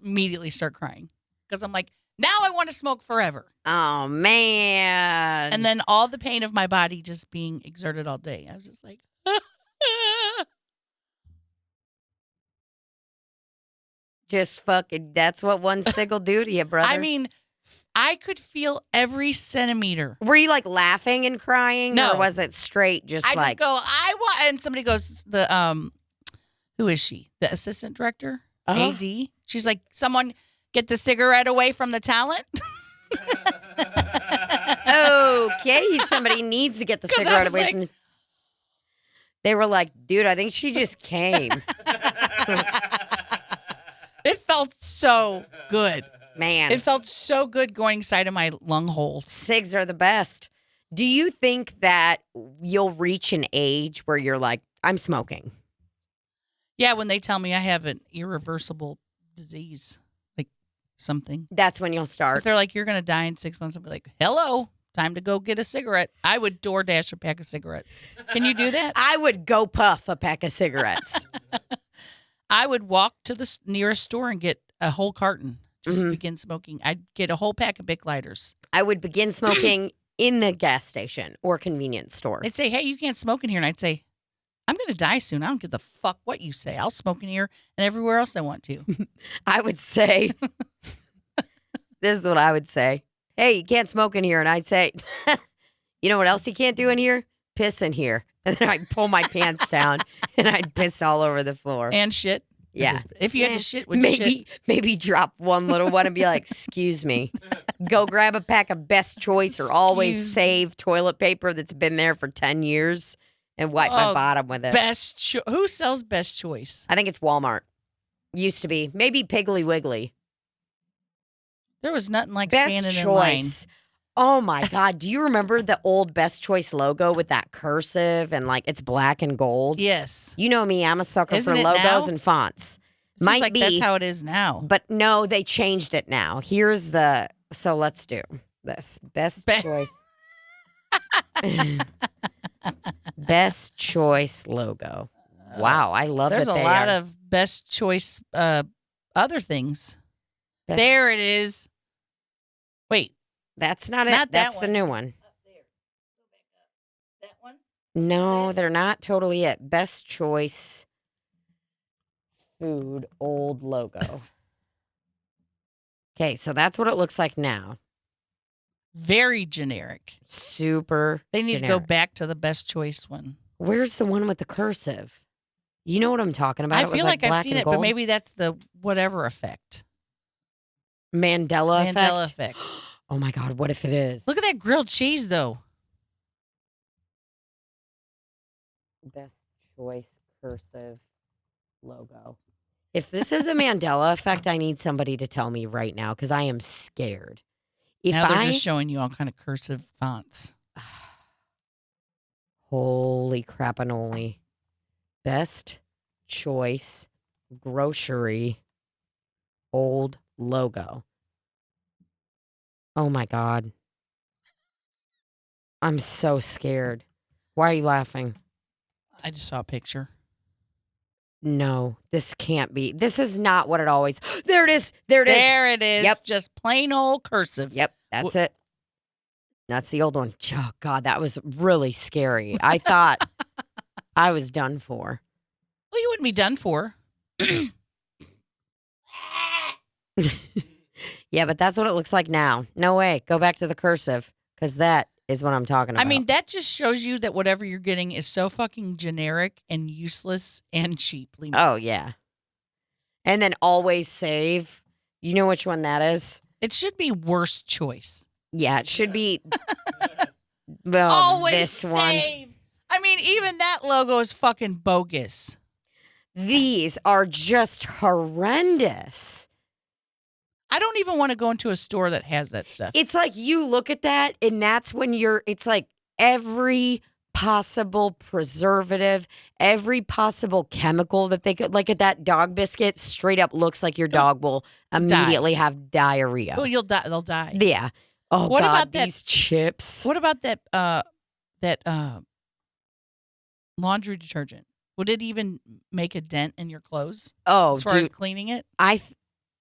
S2: immediately start crying. Because I'm like, now I want to smoke forever.
S3: Oh, man.
S2: And then all the pain of my body just being exerted all day. I was just like,
S3: just fucking, that's what one cig will do to you, brother.
S2: I mean, I could feel every centimeter.
S3: Were you like laughing and crying?
S2: No.
S3: Or was it straight just
S2: I
S3: like.
S2: just go, and somebody goes, who is she? The assistant director?
S3: Uh-huh.
S2: AD? She's like, someone get the cigarette away from the talent.
S3: Okay, somebody needs to get the
S2: 'Cause I
S3: cigarette
S2: was
S3: away
S2: like-
S3: from the. They were like, dude, I think she just came.
S2: It felt so good.
S3: Man,
S2: It felt so good going inside of my lung holes.
S3: cigs are the best. Do you think that you'll reach an age where you're like, I'm smoking?
S2: Yeah, when they tell me I have an irreversible disease, like something.
S3: That's when you'll
S2: If
S3: start.
S2: they're like, you're going to die in 6 months, I'll be like, hello, time to go get a cigarette. I would DoorDash a pack of cigarettes. Can you do that?
S3: I would go puff a pack of cigarettes.
S2: I would walk to the nearest store and get a whole carton just begin smoking. I'd get a whole pack of Bic lighters.
S3: I would begin smoking in the gas station or convenience store.
S2: They'd say, hey, you can't smoke in here. And I'd say, I'm going to die soon. I don't give the fuck what you say. I'll smoke in here and everywhere else I want to.
S3: I would say, this is what I would say. Hey, you can't smoke in here. And I'd say, you know what else you can't do in here? Piss in here. And then I'd pull my pants down and I'd piss all over the floor.
S2: And shit.
S3: Yeah.
S2: If you had to shit, would you shit?
S3: Maybe drop one little one and be like, excuse me. Go grab a pack of Best Choice or Always Save toilet paper that's been there for 10 years and wipe my bottom with it.
S2: Who sells Best Choice?
S3: I think it's Walmart. Used to be. Maybe Piggly Wiggly.
S2: There was nothing like
S3: Best
S2: standing
S3: Choice.
S2: in line.
S3: Oh my God. Do you remember the old Best Choice logo with that cursive and like it's black and gold?
S2: Yes.
S3: You know me, I'm a sucker
S2: Isn't
S3: for
S2: it
S3: logos
S2: now?
S3: and fonts.
S2: Seems
S3: Might
S2: like
S3: be,
S2: that's how it is now.
S3: but no, they changed it now. Here's the, so let's do this. Best Choice. Best Choice logo. Wow, I love
S2: There's
S3: it.
S2: a lot of Best Choice other things. There it is. Wait.
S3: That's not it.
S2: Not that
S3: That's the
S2: one.
S3: new one.
S2: Up there. Go back up. That one?
S3: No, they're not totally it. Best Choice food old logo. Okay, so that's what it looks like now.
S2: Very generic.
S3: Super.
S2: They need to
S3: generic.
S2: go back to the Best Choice one.
S3: Where's the one with the cursive? You know what I'm talking about?
S2: I
S3: It was
S2: feel like I've
S3: black
S2: seen
S3: and
S2: it,
S3: gold.
S2: but maybe that's the whatever effect.
S3: Mandela
S2: Mandela
S3: effect.
S2: effect.
S3: Oh my God, what if it is?
S2: Look at that grilled cheese, though.
S3: Best Choice cursive logo. If this is a Mandela effect, I need somebody to tell me right now because I am scared. If
S2: Now they're just showing you all kind of cursive fonts.
S3: Holy crap-a-noli. Best Choice grocery old logo. Oh my God. I'm so scared. Why are you laughing?
S2: I just saw a picture.
S3: No, this can't be. This is not what it always. There it is. There it is.
S2: There it is.
S3: Yep.
S2: Just plain old cursive.
S3: Yep, that's it. That's the old one. Oh God, that was really scary. I thought I was done for.
S2: Well, you wouldn't be done for.
S3: Yeah, but that's what it looks like now. No way. Go back to the cursive because that is what I'm talking about.
S2: I mean, that just shows you that whatever you're getting is so fucking generic and useless and cheap.
S3: Oh, yeah. And then Always Save. You know which one that is?
S2: It should be worst choice.
S3: Yeah, it should be. Well,
S2: Always
S3: this
S2: save.
S3: one.
S2: I mean, even that logo is fucking bogus.
S3: These are just horrendous.
S2: I don't even want to go into a store that has that stuff.
S3: It's like you look at that, and that's when it's like every possible preservative, every possible chemical that they could, like at that dog biscuit, straight up looks like your dog will immediately have diarrhea.
S2: Well, you'll die. They'll die.
S3: Yeah. Oh,
S2: What
S3: God,
S2: about that-
S3: these chips?
S2: What about that laundry detergent? Would it even make a dent in your clothes
S3: Oh,
S2: as far as
S3: dude,
S2: cleaning it?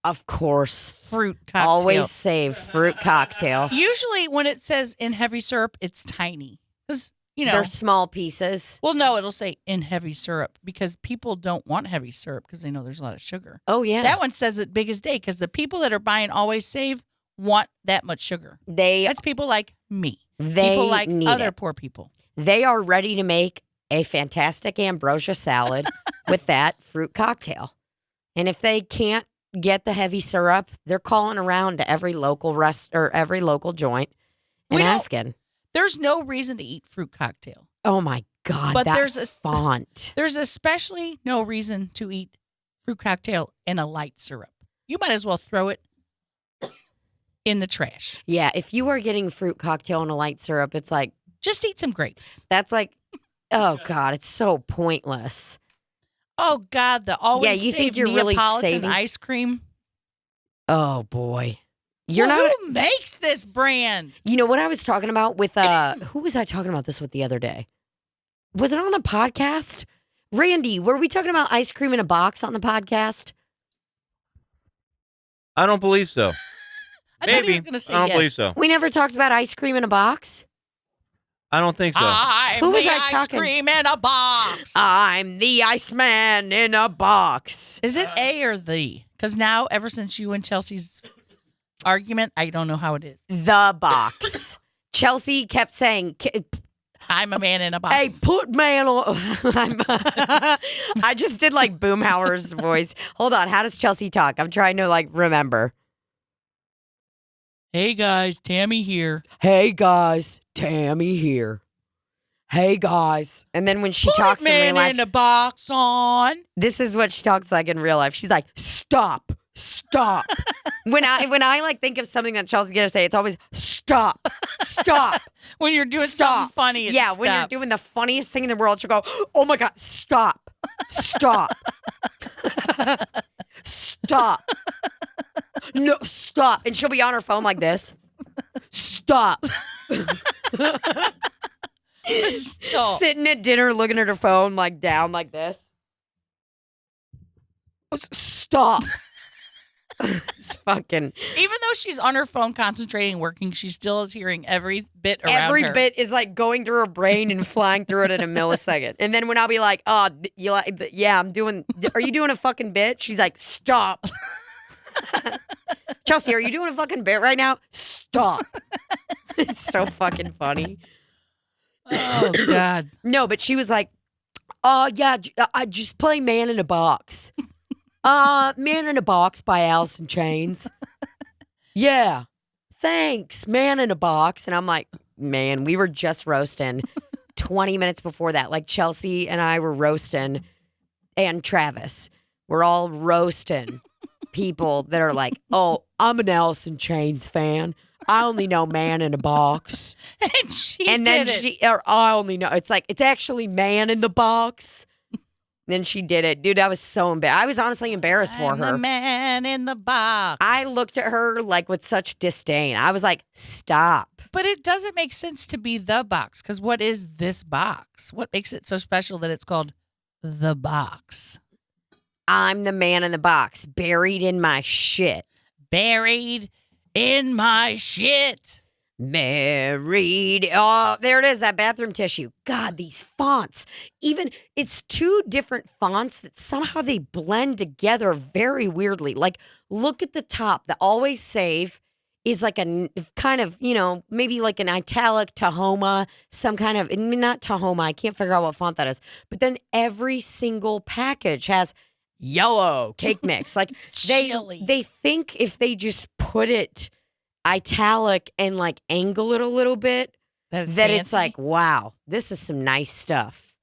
S3: of course,
S2: Fruit cocktail.
S3: Always Save fruit cocktail.
S2: Usually, when it says in heavy syrup, it's tiny because
S3: They're small pieces.
S2: Well, no, it'll say in heavy syrup because people don't want heavy syrup because they know there's a lot of sugar.
S3: Oh, yeah.
S2: That one says it big as day because the people that are buying Always Save want that much sugar. That's people like me. People like
S3: need
S2: other
S3: it.
S2: poor people.
S3: They are ready to make a fantastic ambrosia salad with that fruit cocktail. And if they can't get the heavy syrup, they're calling around to every local every local joint and asking.
S2: There's no reason to eat fruit cocktail.
S3: Oh my God,
S2: But
S3: that
S2: there's a
S3: font.
S2: There's especially no reason to eat fruit cocktail in a light syrup. You might as well throw it in the trash.
S3: Yeah, if you are getting fruit cocktail in a light syrup, it's like,
S2: just eat some grapes.
S3: That's like, oh God, it's so pointless.
S2: Oh God, the Always
S3: you
S2: Save
S3: think you're really
S2: Neapolitan
S3: saving
S2: ice cream.
S3: Oh boy.
S2: Who makes this brand?
S3: You know what I was talking about with who was I talking about this with the other day? Was it on a podcast? Randy, were we talking about ice cream in a box on the podcast?
S5: I don't believe so.
S2: I thought he
S5: Maybe.
S2: was gonna say
S5: I don't
S2: yes.
S5: believe so.
S3: We never talked about ice cream in a box.
S5: I don't think so.
S2: I'm
S3: Who was
S2: the
S3: I
S2: ice
S3: talking?
S2: cream in a box.
S3: I'm the Iceman in a box.
S2: Is it A or the? Because now, ever since you and Chelsea's argument, I don't know how it is.
S3: The box. Chelsea kept saying,
S2: I'm a man in a box.
S3: hey, put man on. I just did like Boomhauer's voice. Hold on. How does Chelsea talk? I'm trying to like remember.
S2: Hey guys, Tammy here.
S3: Hey guys, Tammy here. Hey guys. And then when she talks in real
S2: man
S3: life,
S2: in a box on.
S3: this is what she talks like in real life. She's like, stop. when I like think of something that Chelsea's gonna say, it's always stop.
S2: When you're doing something funny, it's
S3: when you're
S2: stop.
S3: doing the funniest thing in the world, she'll go, oh my God, stop. Stop. No, stop. And she'll be on her phone like this. Stop.
S2: Stop.
S3: Sitting at dinner looking at her phone like down like this. Stop. It's fucking.
S2: Even though she's on her phone concentrating, working, she still is hearing every bit around
S3: Every
S2: her.
S3: bit is like going through her brain and flying through it in a millisecond. And then when I'll be like, oh, you like, yeah, are you doing a fucking bit? She's like, stop. Chelsea, are you doing a fucking bit right now? Stop. It's so fucking funny.
S2: Oh, God.
S3: No, but she was like, oh, yeah, I just play Man in a Box. Man in a Box by Alice in Chains. Yeah. Thanks, Man in a Box. And I'm like, man, we were just roasting 20 minutes before that. Like Chelsea and I were roasting, and Travis. We're all roasting people that are like, oh, I'm an Alice in Chains fan. I only know Man in a Box.
S2: And she
S3: And
S2: did
S3: then
S2: it.
S3: I only know, it's like, it's actually Man in the Box. Then she did it. Dude, I was so embarrassed. I was honestly embarrassed for
S2: I'm
S3: her.
S2: the man in the box.
S3: I looked at her like with such disdain. I was like, stop.
S2: But it doesn't make sense to be the box, because what is this box? What makes it so special that it's called the box?
S3: I'm the man in the box, buried in my shit.
S2: Buried in my shit.
S3: Buried. Oh, there it is, that bathroom tissue. God, these fonts. Even, it's two different fonts that somehow they blend together very weirdly. Like, look at the top. The Always Save is like a kind of, maybe like an italic Tahoma, some kind of, not Tahoma, I can't figure out what font that is. But then every single package has yellow cake mix. Like,
S2: Chili.
S3: they think if they just put it italic and like angle it a little bit,
S2: that
S3: it's
S2: fancy.
S3: like, wow, this is some nice stuff.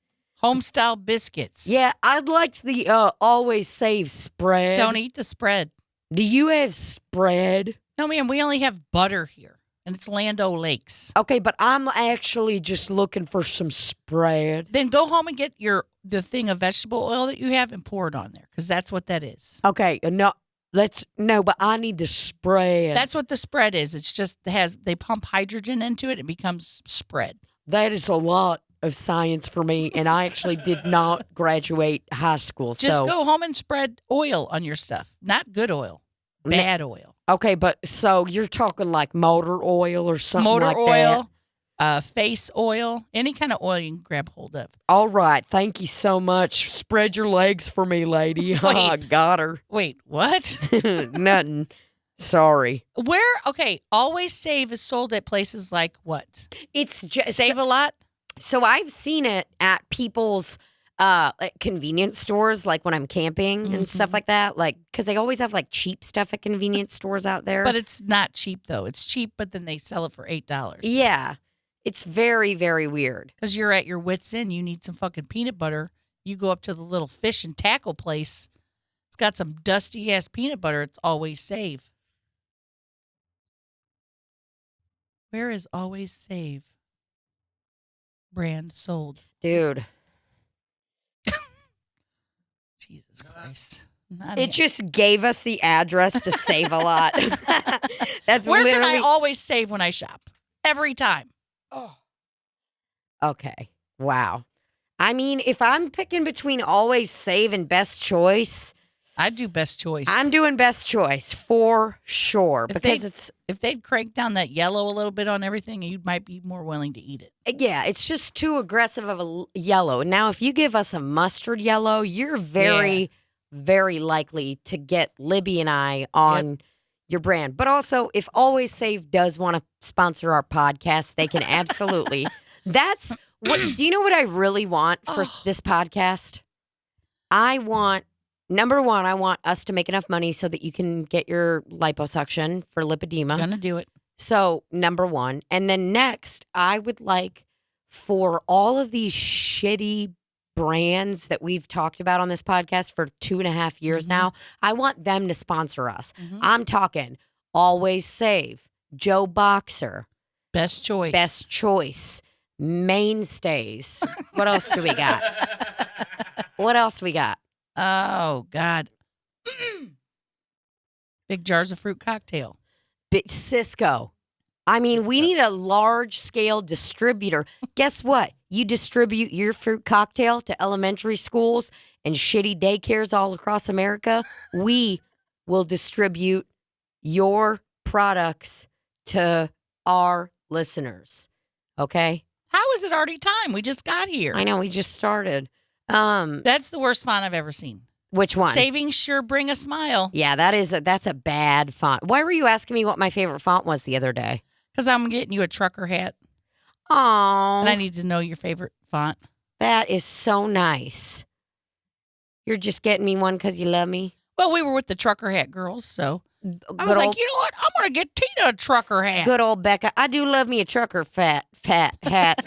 S2: Home style biscuits.
S3: Yeah, I'd like the Always Save spread.
S2: Don't eat the spread.
S3: Do you have spread?
S2: No, man, we only have butter here, and it's Land O'Lakes.
S3: Okay, but I'm actually just looking for some spread.
S2: Then go home and get the thing of vegetable oil that you have and pour it on there, because that's what that is.
S3: Okay, but I need the spread.
S2: That's what the spread is. It's just they pump hydrogen into it and it becomes spread.
S3: That is a lot of science for me, and I actually did not graduate high school.
S2: Just
S3: so.
S2: go home and spread oil on your stuff. Not good oil. Bad oil.
S3: Okay, but so you're talking like motor oil or something
S2: Motor
S3: like
S2: oil,
S3: that?
S2: face oil, any kind of oil you can grab hold of.
S3: All right, thank you so much. Spread your legs for me, lady. I got her.
S2: Wait, what?
S3: Nothing. Sorry.
S2: Okay, Always Save is sold at places like what?
S3: It's just
S2: Save a Lot?
S3: So I've seen it at people's like convenience stores, like when I'm camping and stuff like that. Like, because they always have like cheap stuff at convenience stores out there.
S2: But it's not cheap, though. It's cheap, but then they sell it for $8.
S3: Yeah. It's very, very weird.
S2: Because you're at your wit's end. You need some fucking peanut butter. You go up to the little fish and tackle place. It's got some dusty-ass peanut butter. It's Always Save. Where is Always Save brand sold?
S3: Dude.
S2: Jesus Christ. Not
S3: It
S2: here.
S3: just gave us the address to Save a Lot. That's
S2: Where
S3: literally.
S2: can I always save when I shop? Every time.
S3: Oh. Okay. Wow. I mean, if I'm picking between Always Save and Best Choice,
S2: I'd do best choice.
S3: I'm doing best choice for sure
S2: If
S3: because
S2: if they'd crank down that yellow a little bit on everything, you might be more willing to eat it.
S3: it's just too aggressive of a yellow. Now, if you give us a mustard yellow, you're very, very likely to get Libbie and I on your brand. But also, if Always Save does want to sponsor our podcast, they can absolutely. That's what. Do you know what I really want for this podcast? I want. Number one, I want us to make enough money so that you can get your liposuction for lipedema.
S2: Gonna do it.
S3: So, number one. And then next, I would like for all of these shitty brands that we've talked about on this podcast for 2.5 years now, I want them to sponsor us. I'm talking Always Save, Joe Boxer,
S2: Best choice.
S3: Best Choice, Mainstays. What else do we got? What else we got?
S2: Oh, God. Big jars of fruit cocktail.
S3: Cisco. I mean, we need a large-scale distributor. Guess what? You distribute your fruit cocktail to elementary schools and shitty daycares all across America. We will distribute your products to our listeners. Okay?
S2: How is it already time? We just got here.
S3: I know, we just started.
S2: That's the worst font I've ever seen.
S3: Which one?
S2: Savings sure bring a smile.
S3: Yeah, that's a bad font. Why were you asking me what my favorite font was the other day?
S2: Because I'm getting you a trucker hat.
S3: Oh,
S2: And I need to know your favorite font.
S3: that is so nice. You're just getting me one because you love me?
S2: Well, we were with the trucker hat girls, so I
S3: Good
S2: was like,
S3: old-
S2: you know what? I'm going to get Tina a trucker hat.
S3: Good old Becca. I do love me a trucker fat hat.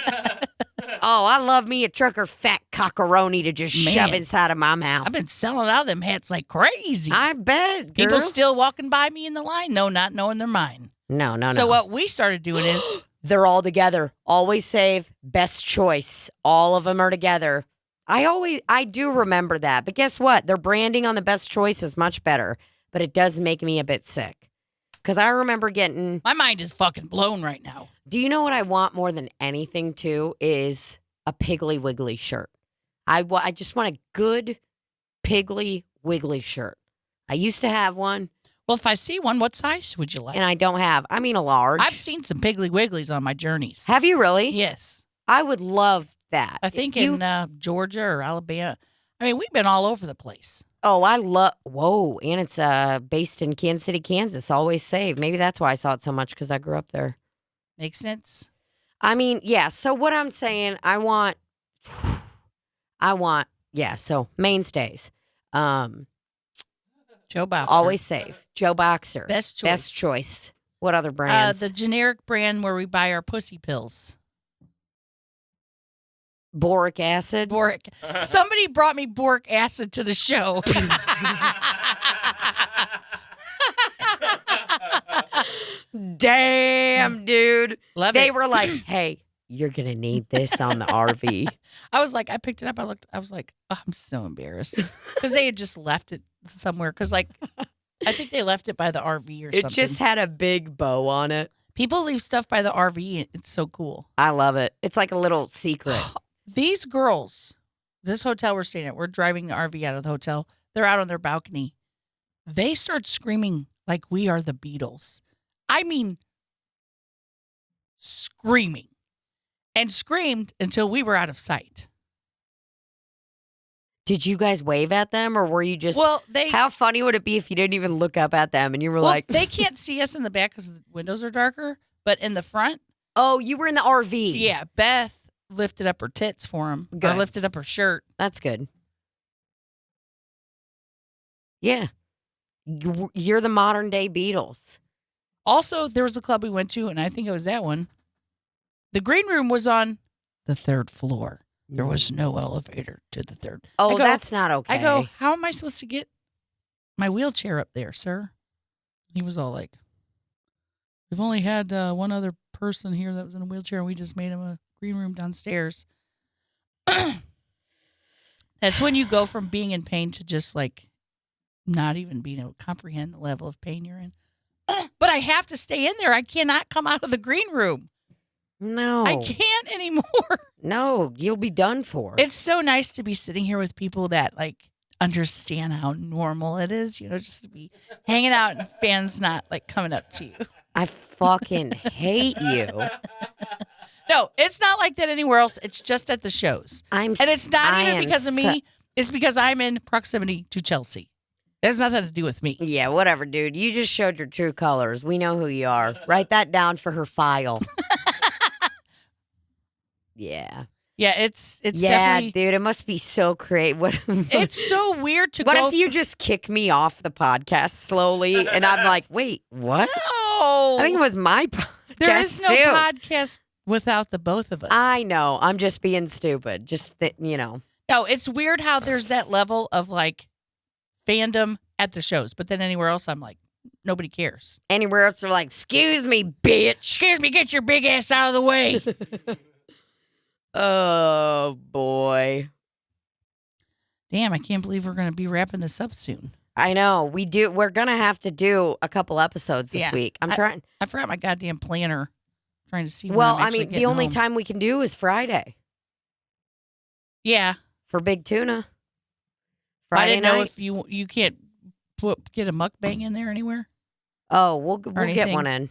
S3: Oh, I love me a trucker fat cockeroni to just shove
S2: Man.
S3: inside of my mouth.
S2: I've been selling out of them hats like crazy.
S3: I bet, girl.
S2: People still walking by me in the line, not knowing they're mine.
S3: No.
S2: So what we started doing is,
S3: They're all together. Always Save, Best Choice. All of them are together. I do remember that. But guess what? Their branding on the Best Choice is much better. But it does make me a bit sick. Because I remember getting...
S2: my mind is fucking blown right now.
S3: Do you know what I want more than anything, too? Is a Piggly Wiggly shirt. I just want a good Piggly Wiggly shirt. I used to have one,
S2: Well, if I see one, what size would you like?
S3: and I don't have. I mean a large.
S2: I've seen some Piggly Wigglies on my journeys.
S3: Have you really?
S2: Yes.
S3: I would love that.
S2: I think
S3: If you-
S2: in Georgia or Alabama. I mean, we've been all over the place.
S3: Oh, I love. Whoa, and it's based in Kansas City, Kansas. Always Save. Maybe that's why I saw it so much because I grew up there.
S2: Makes sense.
S3: I mean, yeah. So what I'm saying, I want. Yeah. So Mainstays.
S2: Joe Boxer.
S3: Always Save. Joe Boxer.
S2: Best choice.
S3: Best Choice. What other brands?
S2: The generic brand where we buy our pussy pills.
S3: Boric acid.
S2: Boric. Somebody brought me boric acid to the show.
S3: Damn, dude.
S2: Love
S3: They
S2: it.
S3: were like, hey, you're going to need this on the RV.
S2: I was like, I picked it up. I was like, oh, I'm so embarrassed. Because they had just left it somewhere. Because, like, I think they left it by the RV or
S3: It
S2: something.
S3: just had a big bow on it.
S2: People leave stuff by the RV. It's so cool.
S3: I love it. It's like a little secret.
S2: These girls, this hotel we're staying at, we're driving the RV out of the hotel. They're out on their balcony. They start screaming like we are the Beatles. I mean, screaming. And screamed until we were out of sight.
S3: Did you guys wave at them or were you just...
S2: Well, they...
S3: How funny would it be if you didn't even look up at them and you were
S2: well,
S3: like...
S2: they can't see us in the back because the windows are darker. But in the front,
S3: Oh, you were in the RV.
S2: yeah, Beth lifted up her tits for him. Or
S3: Good.
S2: lifted up her shirt.
S3: That's good. Yeah. You're the modern day Beatles.
S2: Also, there was a club we went to, and I think it was that one. The green room was on the 3rd floor. There was no elevator to the 3rd.
S3: Oh,
S2: I go-
S3: that's not okay.
S2: I go, how am I supposed to get my wheelchair up there, sir? He was all like, we've only had one other person here that was in a wheelchair, and we just made him a green room downstairs. That's when you go from being in pain to just like not even being able to comprehend the level of pain you're in. But I have to stay in there. I cannot come out of the green room.
S3: No.
S2: I can't anymore.
S3: No, you'll be done for.
S2: It's so nice to be sitting here with people that like understand how normal it is, just to be hanging out and fans not like coming up to you.
S3: I fucking hate you.
S2: No, it's not like that anywhere else. It's just at the shows. And it's not even because of me. It's because I'm in proximity to Chelsea. It has nothing to do with me.
S3: Yeah, whatever, dude. You just showed your true colors. We know who you are. Write that down for her file. Yeah.
S2: Yeah, it's
S3: yeah,
S2: definitely.
S3: dude, it must be so great.
S2: It's so weird to
S3: What
S2: go.
S3: if you just kick me off the podcast slowly and I'm like, wait, what?
S2: No.
S3: I think it was my podcast.
S2: There is no
S3: too.
S2: podcast without the both of us.
S3: I know. I'm just being stupid. Just that,
S2: No, it's weird how there's that level of like fandom at the shows, but then anywhere else, I'm like, nobody cares.
S3: Anywhere else, they're like, excuse me, bitch.
S2: Excuse me, get your big ass out of the way.
S3: Oh, boy.
S2: Damn, I can't believe we're going to be wrapping this up soon.
S3: I know. We're going to have to do a couple episodes this week. I'm trying.
S2: I forgot my goddamn planner. Trying to see.
S3: Well,
S2: when I'm actually
S3: the only
S2: home.
S3: time we can do is Friday
S2: Yeah.
S3: for Big Tuna.
S2: I
S3: Friday
S2: didn't know
S3: night.
S2: if you can't get a mukbang in there anywhere.
S3: Oh, we'll get
S2: anything.
S3: one in.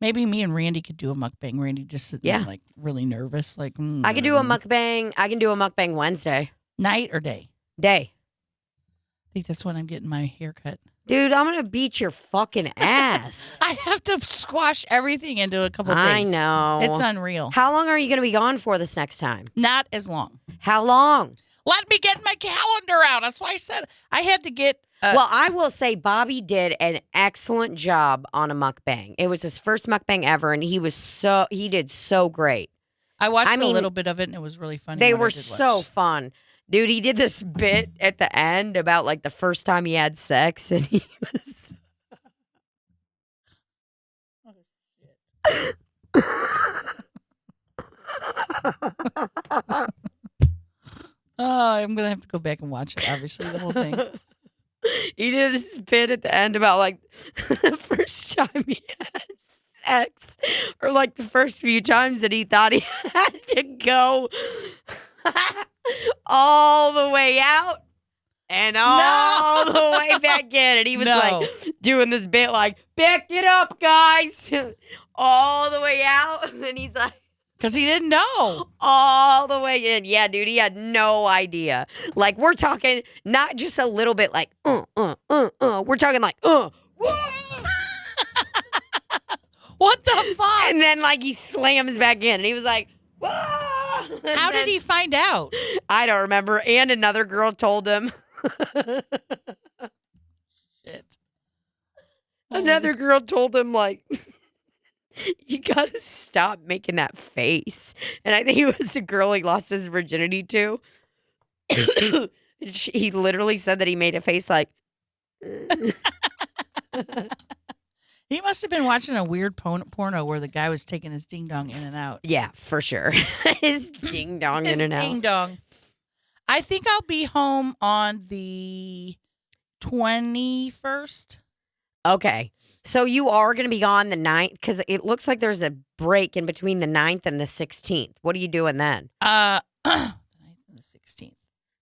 S2: Maybe me and Randy could do a mukbang. Randy just sitting there, like really nervous. Like
S3: I could do a mukbang. I can do a mukbang Wednesday.
S2: Night or day?
S3: Day.
S2: I think that's when I'm getting my haircut.
S3: Dude, I'm going to beat your fucking ass.
S2: I have to squash everything into a couple
S3: I
S2: days.
S3: know.
S2: It's unreal.
S3: How long are you going to be gone for this next time?
S2: Not as long.
S3: How long?
S2: Let me get my calendar out. That's why I said I had to get.
S3: Well, I will say Bobby did an excellent job on a mukbang. It was his first mukbang ever, and he did so great.
S2: I watched a little bit of it, and it was really funny.
S3: They were so fun. Dude, he did this bit at the end about like the first time he had sex, and he was.
S2: Oh, I'm gonna have to go back and watch it. Obviously, the whole thing.
S3: He did this bit at the end about like the first time he had sex, or like the first few times that he thought he had to go all the way out and all the way back in. And he was like doing this bit like, back it up, guys, all the way out. And he's like,
S2: because he didn't know.
S3: All the way in. Yeah, dude, he had no idea. Like, we're talking not just a little bit like, We're talking like, What
S2: the fuck?
S3: And then, like, he slams back in. And he was like, whoa.
S2: How did he find out?
S3: I don't remember. And another girl told him.
S2: Shit.
S3: Another girl told him, like... You gotta stop making that face. And I think it was the girl he lost his virginity to. He literally said that he made a face like.
S2: He must have been watching a weird porno where the guy was taking his ding dong in and out.
S3: Yeah, for sure. His ding dong in and out.
S2: Ding dong. I think I'll be home on the 21st.
S3: Okay. So you are going to be on the 9th? Because it looks like there's a break in between the 9th and the 16th. What are you doing then?
S2: The 9th and the 16th.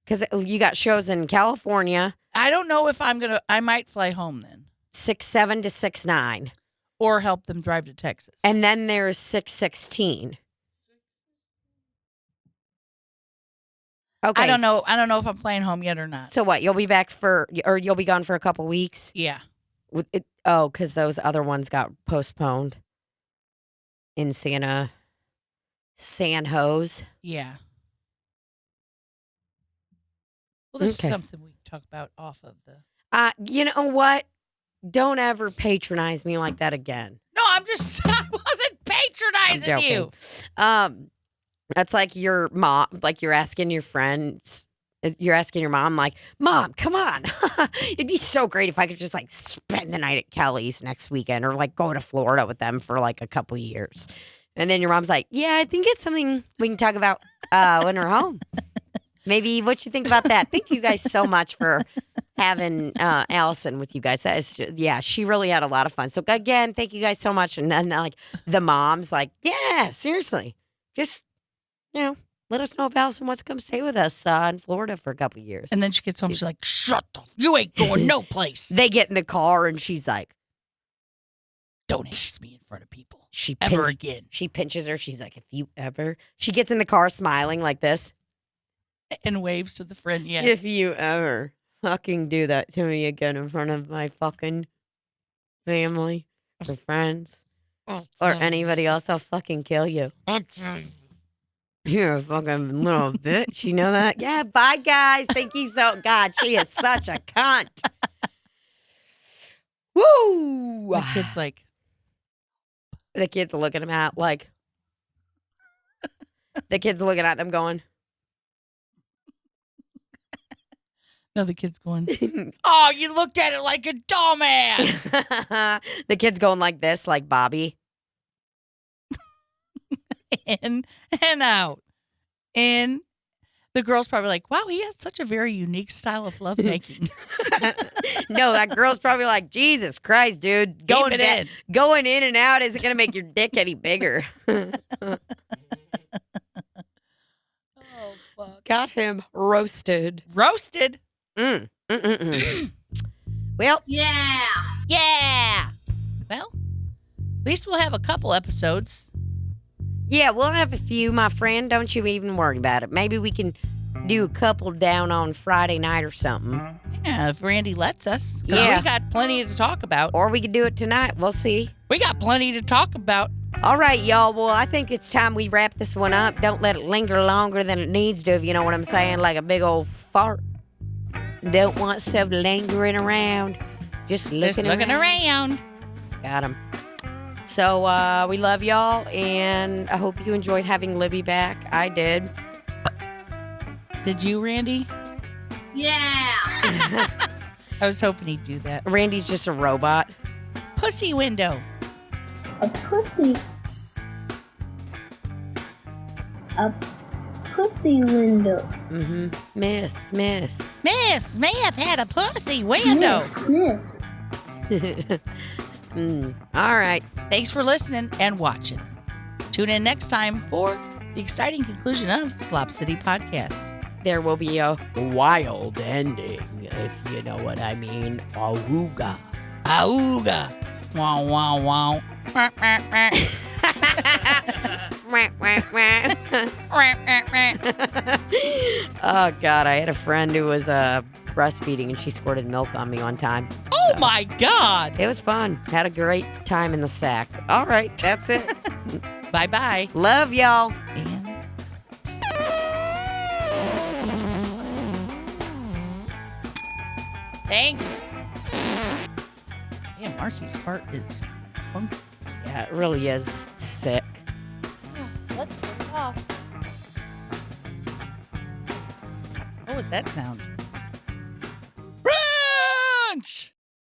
S3: Because you got shows in California.
S2: I don't know if I might fly home then.
S3: 6/7 to 6/9.
S2: Or help them drive to Texas.
S3: And then there's 6/16. Okay.
S2: I don't know. I don't know if I'm flying home yet or not.
S3: So what? You'll be back you'll be gone for a couple weeks?
S2: Yeah.
S3: Because those other ones got postponed in San Jose.
S2: Yeah. Well, this
S3: Okay.
S2: is something we can talk about off of the.
S3: You know what? Don't ever patronize me like that again.
S2: No, I wasn't patronizing you.
S3: That's like your mom, like you're asking your friends. You're asking your mom, like, Mom, come on. It'd be so great if I could just, like, spend the night at Kelly's next weekend or, like, go to Florida with them for, like, a couple years. And then your mom's like, yeah, I think it's something we can talk about when we're home. Maybe what you think about that. Thank you guys so much for having Allison with you guys. That is she really had a lot of fun. So, again, thank you guys so much. And then, like, the mom's like, yeah, seriously. Just, let us know if Allison wants to come stay with us in Florida for a couple years.
S2: And then she gets home. She's like, shut up. You ain't going no place.
S3: They get in the car and she's like,
S2: Don't ask me in front of people.
S3: she
S2: Ever again.
S3: She pinches her. She's like, if you ever. She gets in the car smiling like this.
S2: And waves to the friend. Yeah.
S3: If you ever fucking do that to me again in front of my fucking family or friends or anybody else, I'll fucking kill you. You're a fucking little bitch. You know that? Yeah, bye, guys. Thank you so... God, she is such a cunt. Woo!
S2: The kid's like,
S3: The kids are looking at like... The kids are looking at them going...
S2: no, the kid's going, oh, you looked at it like a dumbass.
S3: The kid's going like this, like Bobby.
S2: in and out. And the girl's probably like, wow, he has such a very unique style of lovemaking.
S3: No, that girl's probably like, Jesus Christ, dude. Going in and out isn't going to make your dick any bigger.
S2: Oh, fuck.
S3: Got him roasted.
S2: Roasted.
S3: Well,
S4: Yeah.
S2: Yeah. Well, at least we'll have a couple episodes.
S3: yeah, we'll have a few, my friend. Don't you even worry about it. Maybe we can do a couple down on Friday night or something.
S2: Yeah, if Randy lets us. 'Cause
S3: Yeah.
S2: we got plenty to talk about.
S3: Or we could do it tonight. We'll see.
S2: We got plenty to talk about.
S3: All right, y'all. Well, I think it's time we wrap this one up. Don't let it linger longer than it needs to, if you know what I'm saying, like a big old fart. Don't want stuff lingering around. Just looking
S2: around.
S3: Got him. So we love y'all, and I hope you enjoyed having Libbie back. I did.
S2: Did you, Randy?
S4: Yeah.
S2: I was hoping he'd do that.
S3: Randy's just a robot.
S2: Pussy window.
S4: A pussy. A pussy window.
S3: Mm-hmm. Miss.
S2: Miss Smith had a pussy window.
S4: Smith.
S3: All right.
S2: Thanks for listening and watching. Tune in next time for the exciting conclusion of Slop City Podcast.
S3: There will be a wild ending, if you know what I mean. Awooga.
S2: Auga. Wow, wow, wow.
S3: Wah, wah, wah. Oh, God. I had a friend who was breastfeeding, and she squirted milk on me one time.
S2: Oh, my God.
S3: It was fun. Had a great time in the sack. All right. That's it.
S2: Bye-bye.
S3: Love y'all.
S2: And... Thanks. Man, Marcy's fart is funky.
S3: Yeah, it really is sick.
S2: Let's turn it off. What was that sound?